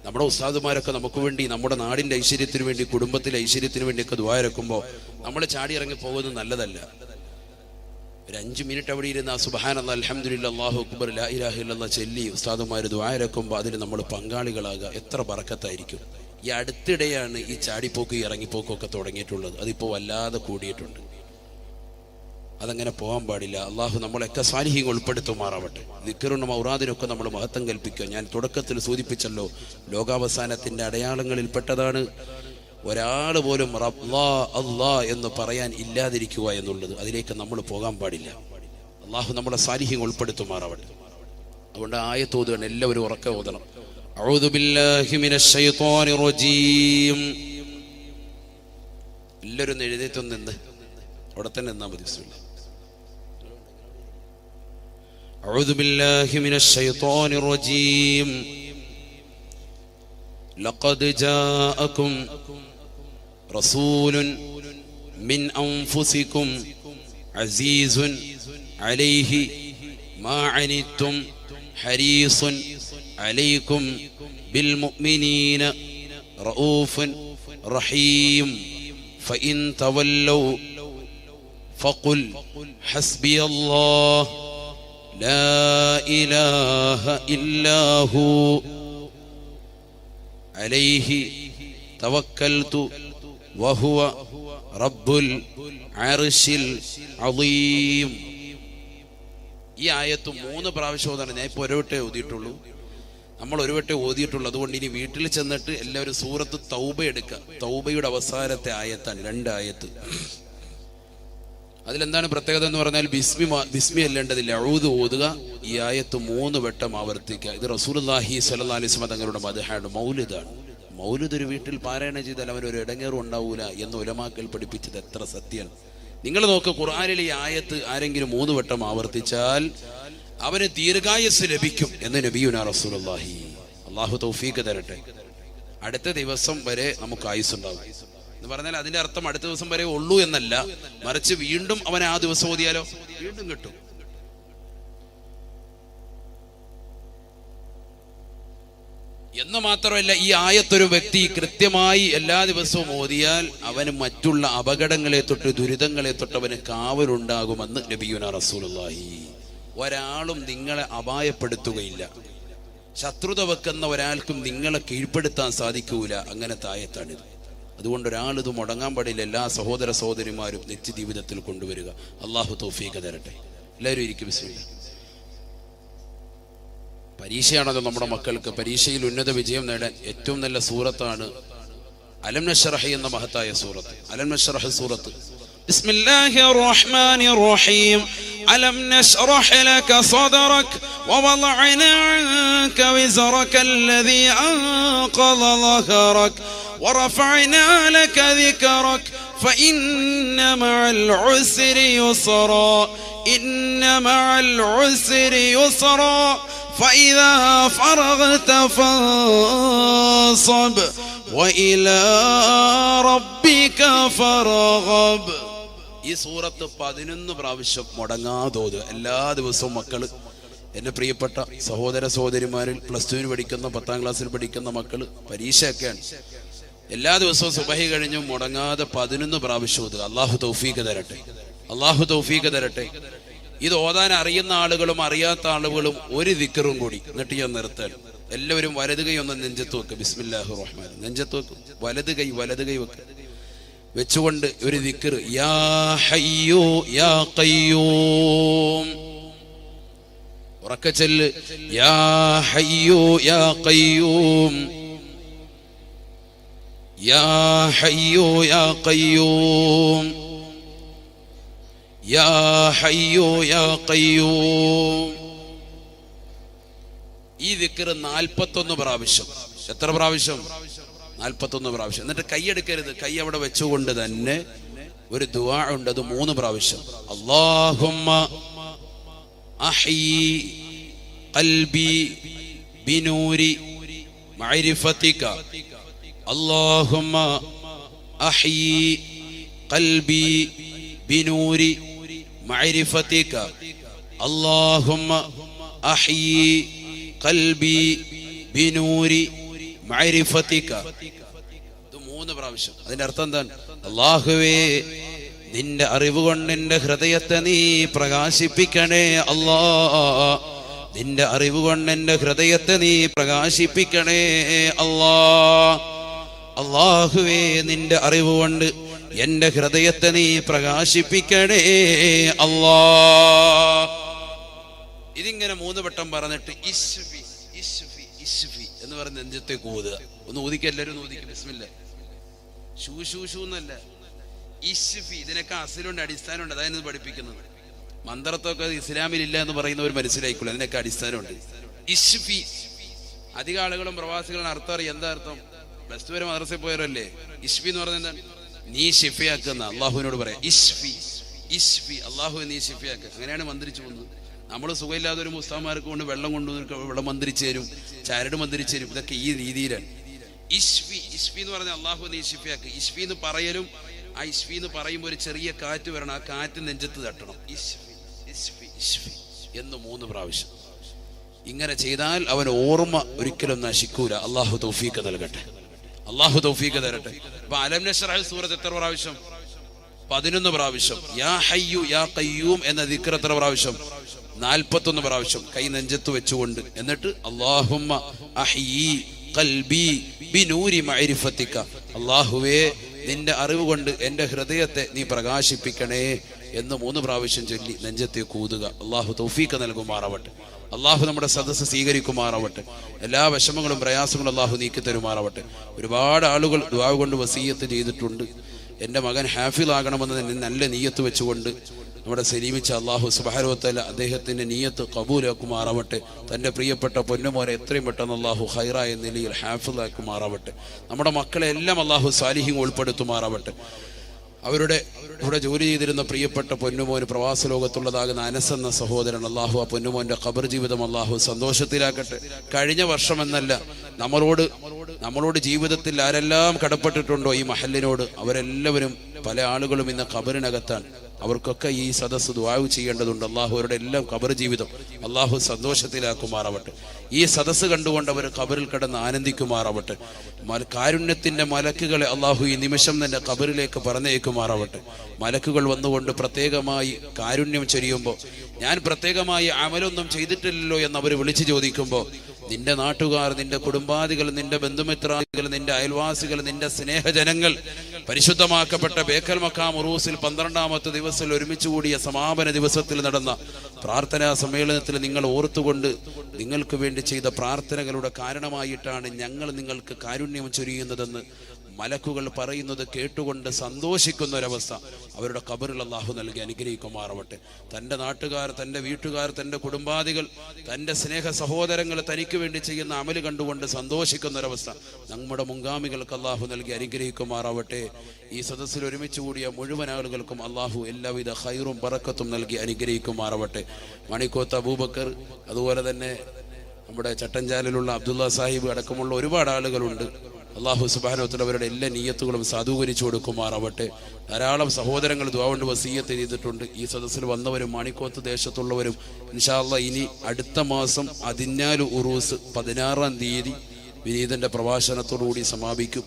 നമ്മുടെ ഉസ്താദുമാരൊക്കെ നമുക്ക് വേണ്ടി, നമ്മുടെ നാടിന്റെ ഐശ്വര്യത്തിന് വേണ്ടി, കുടുംബത്തിലെ ഐശ്വര്യത്തിന് വേണ്ടിയൊക്കെ ദുആ ഇറക്കുമ്പോൾ നമ്മൾ ചാടി ഇറങ്ങി പോകുന്നത് നല്ലതല്ല. ഒരു 5 മിനിറ്റ് അവിടെ ഇരുന്ന് സുബ്ഹാനല്ലാഹ്, അൽഹംദുലില്ലാഹ്, അല്ലാഹു അക്ബർ, ലാ ഇലാഹ ഇല്ലല്ലാഹ് ചൊല്ലി ഉസ്താദുമാർ ദുആ ഇറക്കുമ്പോൾ അതിൽ നമ്മൾ പങ്കാളികളാകുക. എത്ര ബറക്കത്തായിരിക്കും. ഈ അടുത്തിടെയാണ് ഈ ചാടിപ്പോക്ക്, ഇറങ്ങിപ്പോക്കൊക്കെ തുടങ്ങിയിട്ടുള്ളത്. അതിപ്പോൾ വല്ലാതെ കൂടിയിട്ടുണ്ട്. അതങ്ങനെ പോകാൻ പാടില്ല. അള്ളാഹു നമ്മളെയൊക്കെ സാലിഹീങ്ങൾ ഉൾപ്പെടുത്തുമാറാവട്ടെ. ദിക്റിനും ഔറാദിനൊക്കെ നമ്മൾ മഹത്വം കൽപ്പിക്കുക. ഞാൻ തുടക്കത്തിൽ സൂചിപ്പിച്ചല്ലോ, ലോകാവസാനത്തിന്റെ അടയാളങ്ങളിൽപ്പെട്ടതാണ് ഒരാൾ പോലും റബ്ബാ അല്ലാ എന്ന് പറയാൻ ഇല്ലാതിരിക്കുക എന്നുള്ളത്. അതിലേക്ക് നമ്മൾ പോകാൻ പാടില്ല. അള്ളാഹു നമ്മളെ സാലിഹീങ്ങൾ ഉൾപ്പെടുത്തുമാറാവട്ടെ. അതുകൊണ്ട് ആയത്ത് ഓതുകയാണ്, എല്ലാവരും ഉറക്കെ ഓതണം. അഊദു ബില്ലാഹി മിനശ് ശൈത്വാനിർ റജീം. എല്ലാവരും എഴുന്നേറ്റൊന്ന് നിന്ന് അവിടെ തന്നെ നിന്നാ മതി. ബിസ്മില്ലാഹ്. അഊദു ബില്ലാഹി മിനശ് ശൈത്വാനിർ റജീം. ലഖദ് ജാഅകും റസൂലുൻ മിൻ അൻഫുസികും അസീസുൻ അലൈഹി മാ അനിത്തും ഹരീസുൻ അലൈക്കും ബിൽ മുഅ്മിനീന റഊഫുൻ റഹീം. ഫഇൻ തവല്ലൗ ഫഖുൽ ഹസ്ബിയല്ലാഹ് ലാ ഇലാഹ ഇല്ലാഹു അലൈഹി തവക്കൽതു വഹുവ റബ്ബുൽ അർശിൽ അളീം. ഈ ആയത്ത് 3 പ്രാവശ്യം ഓതാണ്. ഞാൻ ഇപ്പോൾ ഒരു വട്ടേ ഓതിയിട്ടുള്ളൂ. നമ്മൾ ഒരു വട്ടേ ഓതിയിട്ടുള്ളൂ. അതുകൊണ്ട് ഇനി വീട്ടിൽ ചെന്നിട്ട് എല്ലാവരും സൂറത്ത് തൗബ എടുക്കുക. തൗബയുടെ അവസാനത്തെ ആയത്താണ്, 2 ആയത്ത്. അതിലെന്താണ് പ്രത്യേകത എന്ന് പറഞ്ഞാൽ ബിസ്മി അല്ലേണ്ടതില്ല, അഊദ് ഓതുക. ഈ ആയത്ത് 3 വട്ടം ആവർത്തിക്കുക. ഇത് റസൂലുള്ളാഹി സ്വല്ലല്ലാഹി അലൈഹി വസല്ലം തങ്ങളുടെ മദ്ഹാണ്, മൗലിദാണ്. മൗലിദ് ഒരു വീട്ടിൽ പാരായണം ചെയ്താൽ അവനൊരു ഇടങ്ങേറും ഉണ്ടാവൂല എന്ന് ഉലമാക്കൾ പഠിപ്പിച്ചത് എത്ര സത്യമാണ്. നിങ്ങൾ നോക്ക്, ഖുർആനിലെ ഈ ആയത്ത് ആരെങ്കിലും 3 വട്ടം ആവർത്തിച്ചാൽ അവന് ദീർഘായുസ് ലഭിക്കും എന്ന് നബിയുനാ റസൂലുള്ളാഹി. അല്ലാഹു തൗഫീഖ് തരട്ടെ. അടുത്ത ദിവസം വരെ നമുക്ക് ആയുസ് ഉണ്ടാവും എന്ന് പറഞ്ഞാൽ അതിന്റെ അർത്ഥം അടുത്ത ദിവസം വരെ ഉള്ളൂ എന്നല്ല, മറിച്ച് വീണ്ടും അവനെ ആ ദിവസം ഓതിയാലോ വീണ്ടും കിട്ടും. എന്ന് മാത്രമല്ല, ഈ ആയത്തൊരു വ്യക്തി കൃത്യമായി എല്ലാ ദിവസവും ഓതിയാൽ അവന് മറ്റുള്ള അപകടങ്ങളെ തൊട്ട് ദുരിതങ്ങളെ തൊട്ട് അവന് കാവലുണ്ടാകുമെന്ന് നബിയുനാ റസൂലുള്ളാഹി. ഒരാളും നിങ്ങളെ അപായപ്പെടുത്തുകയില്ല. ശത്രുത വെക്കുന്ന ഒരാൾക്കും നിങ്ങളെ കീഴ്പ്പെടുത്താൻ സാധിക്കൂല. അങ്ങനത്തെ ആയത്താണിത്. അതുകൊണ്ട് ഒരാളിത് മുടങ്ങാൻ പാടില്ല. എല്ലാ സഹോദര സഹോദരിമാരും നിത്യ ജീവിതത്തിൽ കൊണ്ടുവരിക. അള്ളാഹു തൗഫീഖ് തരട്ടെ. എല്ലാവരും ഇരിക്കും. ബിസ്മില്ലാഹ്. പരീക്ഷയാണല്ലോ നമ്മുടെ മക്കൾക്ക്. പരീക്ഷയിൽ ഉന്നത വിജയം നേടാൻ ഏറ്റവും നല്ല സൂറത്താണ് അലം നശ്റഹ് എന്ന മഹത്തായ സൂറത്ത്. അലം നശ്റഹ് സൂറത്ത്. ബിസ്മില്ലാഹിർ റഹ്മാനിർ റഹീം. അലം നശ്റഹ് ലക സദ്റക വവളഅന അൻക വിസ്റക അല്ലദീ അൻഖള ളഹറക വറഫഅനാ ലക ദിക്റക ഫഇന്ന മഅൽ ഉസ്രി യുസ്റാ ഇന്ന മഅൽ ഉസ്രി യുസ്റാ فإذا فرغت فانصب وإلى ربك فارغب. ഈ സൂറത്ത് 11 പ്രാവശ്യം മുടങ്ങാതോത് എല്ലാ ദിവസവും മക്കള്. എന്റെ പ്രിയപ്പെട്ട സഹോദര സഹോദരിമാരിൽ +2 പഠിക്കുന്ന 10ാം ക്ലാസ്സിൽ പഠിക്കുന്ന മക്കള്, പരീക്ഷയൊക്കെയാണ്. എല്ലാ ദിവസവും സുബഹി കഴിഞ്ഞും മുടങ്ങാതെ 11 പ്രാവശ്യം ഓതുക. അല്ലാഹു തൗഫീഖ് തരട്ടെ. അല്ലാഹു തൗഫീഖ് തരട്ടെ. ഇത് ഓതാൻ അറിയുന്ന ആളുകളും അറിയാത്ത ആളുകളും ഒരു ദിക്റും കൂടി. എന്നിട്ട് ഞാൻ നിർത്താൻ. എല്ലാവരും വലത് കൈ ഒന്ന് നെഞ്ചത്ത് വെക്കുക. ബിസ്മില്ലാഹിർ റഹ്മാൻ. നെഞ്ചത്ത് വെക്കും. വലത് കൈ വെക്കുക. വെച്ചുകൊണ്ട് ഒരു ദിക്ർ, യാ ഹയ്യു യാ ഖയ്യൂം. ഉറക്കെ ചൊല്ല്, യാ ഹയ്യു യാ ഖയ്യൂം, യാ ഹയ്യു യാ ഖയ്യൂം, യാ ഹയ്യു യാ ഖയ്യൂം. ഈ ദിക്ർ 41 പ്രാവശ്യം. എത്ര പ്രാവശ്യം? 41 പ്രാവശ്യം. എന്നിട്ട് കൈയെടുക്കരുത്. കൈ അവിടെ വെച്ചുകൊണ്ട് തന്നെ ഒരു ദുആ ഉണ്ട്, അത് 3 പ്രാവശ്യം. അല്ലാഹുമ്മ അഹ്യി ഖൽബി ബിനൂരി മഅരിഫതിക. അല്ലാഹുമ്മ അഹ്യി ഖൽബി ബിനൂരി മഅരിഫതിക. അല്ലാഹുമ്മ അഹ്യി ഖൽബി ബിനൂരി മഅരിഫതിക. ഇത് 3 പ്രാവശ്യം. അതിന്റെ അർത്ഥം എന്താണ്? അല്ലാഹുവേ, നിന്റെ അറിവ് കൊണ്ട് എന്റെ ഹൃദയത്തെ നീ പ്രകാശിപ്പിക്കണേ അല്ലാ. നിന്റെ അറിവ് കൊണ്ട് എന്റെ ഹൃദയത്തെ നീ പ്രകാശിപ്പിക്കണേ അല്ലാ. അല്ലാഹുവേ, നിന്റെ അറിവ് കൊണ്ട് എന്റെ ഹൃദയത്തെ നീ പ്രകാശിപ്പിക്കണേ അല്ലാ. ഇതിങ്ങനെ 3 വട്ടം പറഞ്ഞിട്ട് ഇശ്ഫി ഇശ്ഫി ഇശ്ഫി എന്ന് പറഞ്ഞ് നെഞ്ചത്തേക്ക് ഊതുക. ഒന്ന് ഊതിക്ക, എല്ലാവരും ഊതിക്ക. ബിസ്മില്ലാഹ്. ഷൂ ഷൂ ഷൂ എന്നല്ല, ഇശ്ഫി. ഇതിനൊക്കെ അസിലുണ്ട്, അടിസ്ഥാനമുണ്ട്. അതായത് പഠിപ്പിക്കുന്നത്. മന്ത്രത്തൊക്കെ ഇസ്ലാമിൽ ഇല്ല എന്ന് പറയുന്നവർ മനസ്സിലായിക്കൊള്ളു. അതിനൊക്കെ അടിസ്ഥാനമുണ്ട്. ഇശ്ഫി, അധികം ആളുകളും പ്രവാസികളുടെ അർത്ഥം അറിയാം. എന്താ അർത്ഥം? പ്ലസ് ടു വരെ മദ്രസയിൽ പോയവരല്ലേ. ഇഷ്ഫി എന്ന് പറഞ്ഞാൽ എന്താണ്? നീ ഷിഫിയാക്കുന്ന അള്ളാഹുവിനോട് പറയാം, ഇഷ്ഫി ഇഷ്ഫി, അള്ളാഹു നീ ഷിഫിയാക്ക. അങ്ങനെയാണ് മന്ത്രിച്ചു പോകുന്നത്. നമ്മൾ സുഖമില്ലാത്ത ഒരു മുസ്താമാർക്ക് കൊണ്ട് വെള്ളം വെള്ളം മന്ത്രിച്ചു തരും, ചരട് മന്ത്രിച്ചു തരും. ഇതൊക്കെ ഈ രീതിയിലാണ്. ഇഷ്ഫി ഇഷ്ഫി എന്ന് പറഞ്ഞാൽ അള്ളാഹു നീ ഷിഫിയാക്ക്. ഇഷ്ഫി എന്ന് പറയലും, ആ ഇഷ്ഫി എന്ന് പറയുമ്പോൾ ഒരു ചെറിയ കാറ്റ് വരണം, ആ കാറ്റ് നെഞ്ചത്ത് തട്ടണം. ഇഷ്ഫി ഇഷ്ഫി ഇഷ്ഫി എന്ന് 3 പ്രാവശ്യം. ഇങ്ങനെ ചെയ്താൽ അവൻ ഓർമ്മ ഒരിക്കലും നശിക്കൂല. അള്ളാഹു തൗഫീഖ് നൽകട്ടെ, അള്ളാഹു തൗഫീഖ് തരട്ടെ. അപ്പൊ അലം നശ്റഹ് സൂറത്ത് എത്ര പ്രാവശ്യം? 11 പ്രാവശ്യം. യാ ഹയ്യു യാ ഖയ്യൂം എന്ന ദിക്ർ എത്ര പ്രാവശ്യം? 41 പ്രാവശ്യം. കൈ നെഞ്ചത്ത് വെച്ചുകൊണ്ട്. എന്നിട്ട് അല്ലാഹുമ്മ അഹ്യി ഖൽബി ബിനൂരി മഅരിഫതിക, അല്ലാഹുവേ നിന്റെ അറിവ് കൊണ്ട് എൻ്റെ ഹൃദയത്തെ നീ പ്രകാശിപ്പിക്കണേ എന്ന് 3 പ്രാവശ്യം ചൊല്ലി നെഞ്ചത്തെ കൂതുക. അള്ളാഹു തൗഫീഖ് നൽകുമാറാവട്ടെ. അള്ളാഹു നമ്മുടെ സദസ്സ് സ്വീകരിക്കുമാറാവട്ടെ. എല്ലാ വിഷമങ്ങളും പ്രയാസങ്ങളും അള്ളാഹു നീക്കി തരുമാറാവട്ടെ. ഒരുപാട് ആളുകൾ ദുആ കൊണ്ട് വസീയത്ത് ചെയ്തിട്ടുണ്ട്. എൻ്റെ മകൻ ഹാഫിൾ ആകണമെന്ന് നല്ല നീയത്ത് വെച്ചുകൊണ്ട് നമ്മുടെ സലീമിച്ച അള്ളാഹു സുബ്ഹാനഹു വ തആല അദ്ദേഹത്തിൻ്റെ നീയത്ത് കബൂലാക്കുമാറാവട്ടെ. തൻ്റെ പ്രിയപ്പെട്ട പൊന്നുമോനെ എത്രയും പെട്ടെന്ന് അള്ളാഹു ഖൈറായ നിലയിൽ ഹാഫിളാക്കുമാറാവട്ടെ. നമ്മുടെ മക്കളെ എല്ലാം അള്ളാഹു സാലിഹീങ്ങൾ ഉൾപ്പെടുത്തുമാറാവട്ടെ. അവരുടെ ഇവിടെ ജോലി ചെയ്തിരുന്ന പ്രിയപ്പെട്ട പൊന്നുമോന് പ്രവാസ ലോകത്തുള്ളതാകുന്ന അനസ് എന്ന സഹോദരൻ, അള്ളാഹു ആ പൊന്നുമോന്റെ ഖബർ ജീവിതം അള്ളാഹു സന്തോഷത്തിലാക്കട്ടെ. കഴിഞ്ഞ വർഷമെന്നല്ല, നമ്മളോട് ജീവിതത്തിൽ ആരെല്ലാം കടപ്പെട്ടിട്ടുണ്ടോ ഈ മഹല്ലിനോട്, അവരെല്ലാവരും പല ആളുകളും ഇന്ന് ഖബറിനകത്താണ്. അവർക്കൊക്കെ ഈ സദസ്സ് ദുആ ചെയ്യേണ്ടതുണ്ട്. അള്ളാഹു അവരുടെ എല്ലാം ഖബർ ജീവിതം അള്ളാഹു സന്തോഷത്തിലാക്കുമാറാവട്ടെ. ഈ സദസ്സ് കണ്ടുകൊണ്ട് അവർ ഖബറിൽ കിടന്ന് ആനന്ദിക്കുമാറാവട്ടെ. കാരുണ്യത്തിന്റെ മലക്കുകളെ അള്ളാഹു ഈ നിമിഷം തന്നെ ഖബറിലേക്ക് പറഞ്ഞേക്കുമാറാവട്ടെ. മലക്കുകൾ വന്നുകൊണ്ട് പ്രത്യേകമായി കാരുണ്യം ചൊരിയുമ്പോൾ, ഞാൻ പ്രത്യേകമായി അമലൊന്നും ചെയ്തിട്ടില്ലല്ലോ എന്ന് അവർ വിളിച്ചു ചോദിക്കുമ്പോൾ, നിന്റെ നാട്ടുകാർ, നിന്റെ കുടുംബാദികൾ, നിന്റെ ബന്ധുമിത്രാദികൾ, നിന്റെ അയൽവാസികൾ, നിന്റെ സ്നേഹജനങ്ങൾ പരിശുദ്ധമാക്കപ്പെട്ട ബേക്കൽ മഖാം ഉറൂസിൽ 12ാമത്തെ ദിവസം ഒരുമിച്ച് കൂടിയ സമാപന ദിവസത്തിൽ നടന്ന പ്രാർത്ഥനാ സമ്മേളനത്തിൽ നിങ്ങൾ ഓർത്തുകൊണ്ട് നിങ്ങൾക്ക് വേണ്ടി ചെയ്ത പ്രാർത്ഥനകളുടെ കാരണമായിട്ടാണ് ഞങ്ങൾ നിങ്ങൾക്ക് കാരുണ്യം ചൊരിയുന്നതെന്ന് മലക്കുകൾ പറയുന്നത് കേട്ടുകൊണ്ട് സന്തോഷിക്കുന്ന ഒരവസ്ഥ അവരുടെ ഖബറിൽ അല്ലാഹു നൽകി അനുഗ്രഹിക്കുമാറാവട്ടെ. തൻ്റെ നാട്ടുകാർ, തൻ്റെ വീട്ടുകാർ, തൻ്റെ കുടുംബാദികൾ, തൻ്റെ സ്നേഹ സഹോദരങ്ങൾ തനിക്ക് വേണ്ടി ചെയ്യുന്ന അമല് കണ്ടുകൊണ്ട് സന്തോഷിക്കുന്ന ഒരവസ്ഥ നമ്മുടെ മുൻഗാമികൾക്ക് അല്ലാഹു നൽകി അനുഗ്രഹിക്കുമാറാവട്ടെ. ഈ സദസ്സിൽ ഒരുമിച്ച് കൂടിയ മുഴുവൻ ആളുകൾക്കും അല്ലാഹു എല്ലാവിധ ഖൈറും ബറക്കത്തും നൽകി അനുഗ്രഹിക്കുമാറാവട്ടെ. മണിക്കോത്ത് അബൂബക്കർ, അതുപോലെ തന്നെ നമ്മുടെ ചട്ടഞ്ചാലിലുള്ള അബ്ദുള്ള സാഹിബ് അടക്കമുള്ള ഒരുപാട് ആളുകളുണ്ട്. അല്ലാഹു സുബ്ഹാനഹു വ തആല അവരുടെ എല്ലാ നിയ്യത്തുകളും സാധൂകരിച്ചു കൊടുക്കുമാറാവട്ടെ. ധാരാളം സഹോദരങ്ങൾ ദുആ കൊണ്ട് വസിയ്യത്ത് ചെയ്തിട്ടുണ്ട്. ഈ സദസ്സിൽ വന്നവരും മണിക്കോത്ത് ദേശത്തുള്ളവരും ഇൻഷാ അല്ലാഹ് ഇനി അടുത്ത മാസം അതിന്നാല് ഉറൂസ് 16-ാം തീയതി വിനീതന്റെ പ്രഭാഷണത്തോടുകൂടി സമാപിക്കും.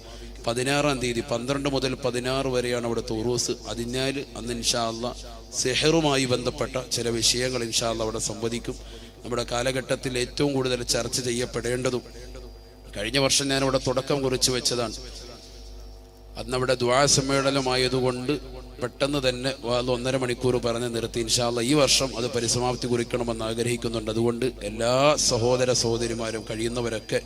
16-ാം തീയതി 12 മുതൽ 16 വരെയാണ് അവിടുത്തെ ഉറൂസ്. അതിന്നാല് അന്ന് ഇൻഷാ അല്ലാഹ് സെഹറുമായി ബന്ധപ്പെട്ട ചില വിഷയങ്ങൾ ഇൻഷാ അല്ലാഹ് അവിടെ സംവദിക്കും. നമ്മുടെ കാലഘട്ടത്തിൽ ഏറ്റവും കൂടുതൽ ചർച്ച ചെയ്യപ്പെടേണ്ടതും കഴിഞ്ഞ വർഷം ഞാനിവിടെ തുടക്കം കുറിച്ച് വെച്ചതാണ്. അന്നവിടെ ദുആ സമ്മേളനമായതുകൊണ്ട് പെട്ടെന്ന് തന്നെ 1.5 മണിക്കൂർ പറഞ്ഞ് നിർത്തി. ഇൻഷാ അല്ലാഹ് ഈ വർഷം അത് പരിസമാപ്തി കുറിക്കണമെന്ന് ആഗ്രഹിക്കുന്നുണ്ട്. അതുകൊണ്ട് എല്ലാ സഹോദര സഹോദരിമാരും കഴിയുന്നവരൊക്കെ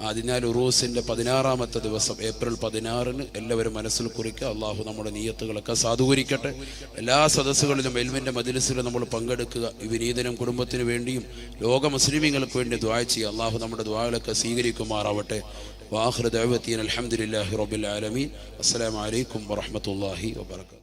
അതിനാൽ ഉറൂസിന്റെ 16-ാമത്തെ ദിവസം ഏപ്രിൽ 16-ന് എല്ലാവരും മനസ്സിൽ കുറിക്കുക. അള്ളാഹു നമ്മുടെ നിയ്യത്തുകളൊക്കെ സാധൂകരിക്കട്ടെ. എല്ലാ സദസ്സുകളിലും ഇൽമിന്റെ മജ്‌ലിസിലും നമ്മൾ പങ്കെടുക്കുക. ഈ വിനീതനും കുടുംബത്തിന് വേണ്ടിയും ലോക മുസ്ലിമീങ്ങൾക്ക് വേണ്ടി ദുആ ചെയ്യുക. അള്ളാഹു നമ്മുടെ ദുആകളൊക്കെ സ്വീകരിക്കുമാറാവട്ടെ. വാഖിറു ദഅവതീന അൽഹംദുലില്ലാഹി റബ്ബിൽ ആലമീൻ. അസ്സലാമു അലൈക്കും വറഹ്മത്തുള്ളാഹി വബറകാതുഹു.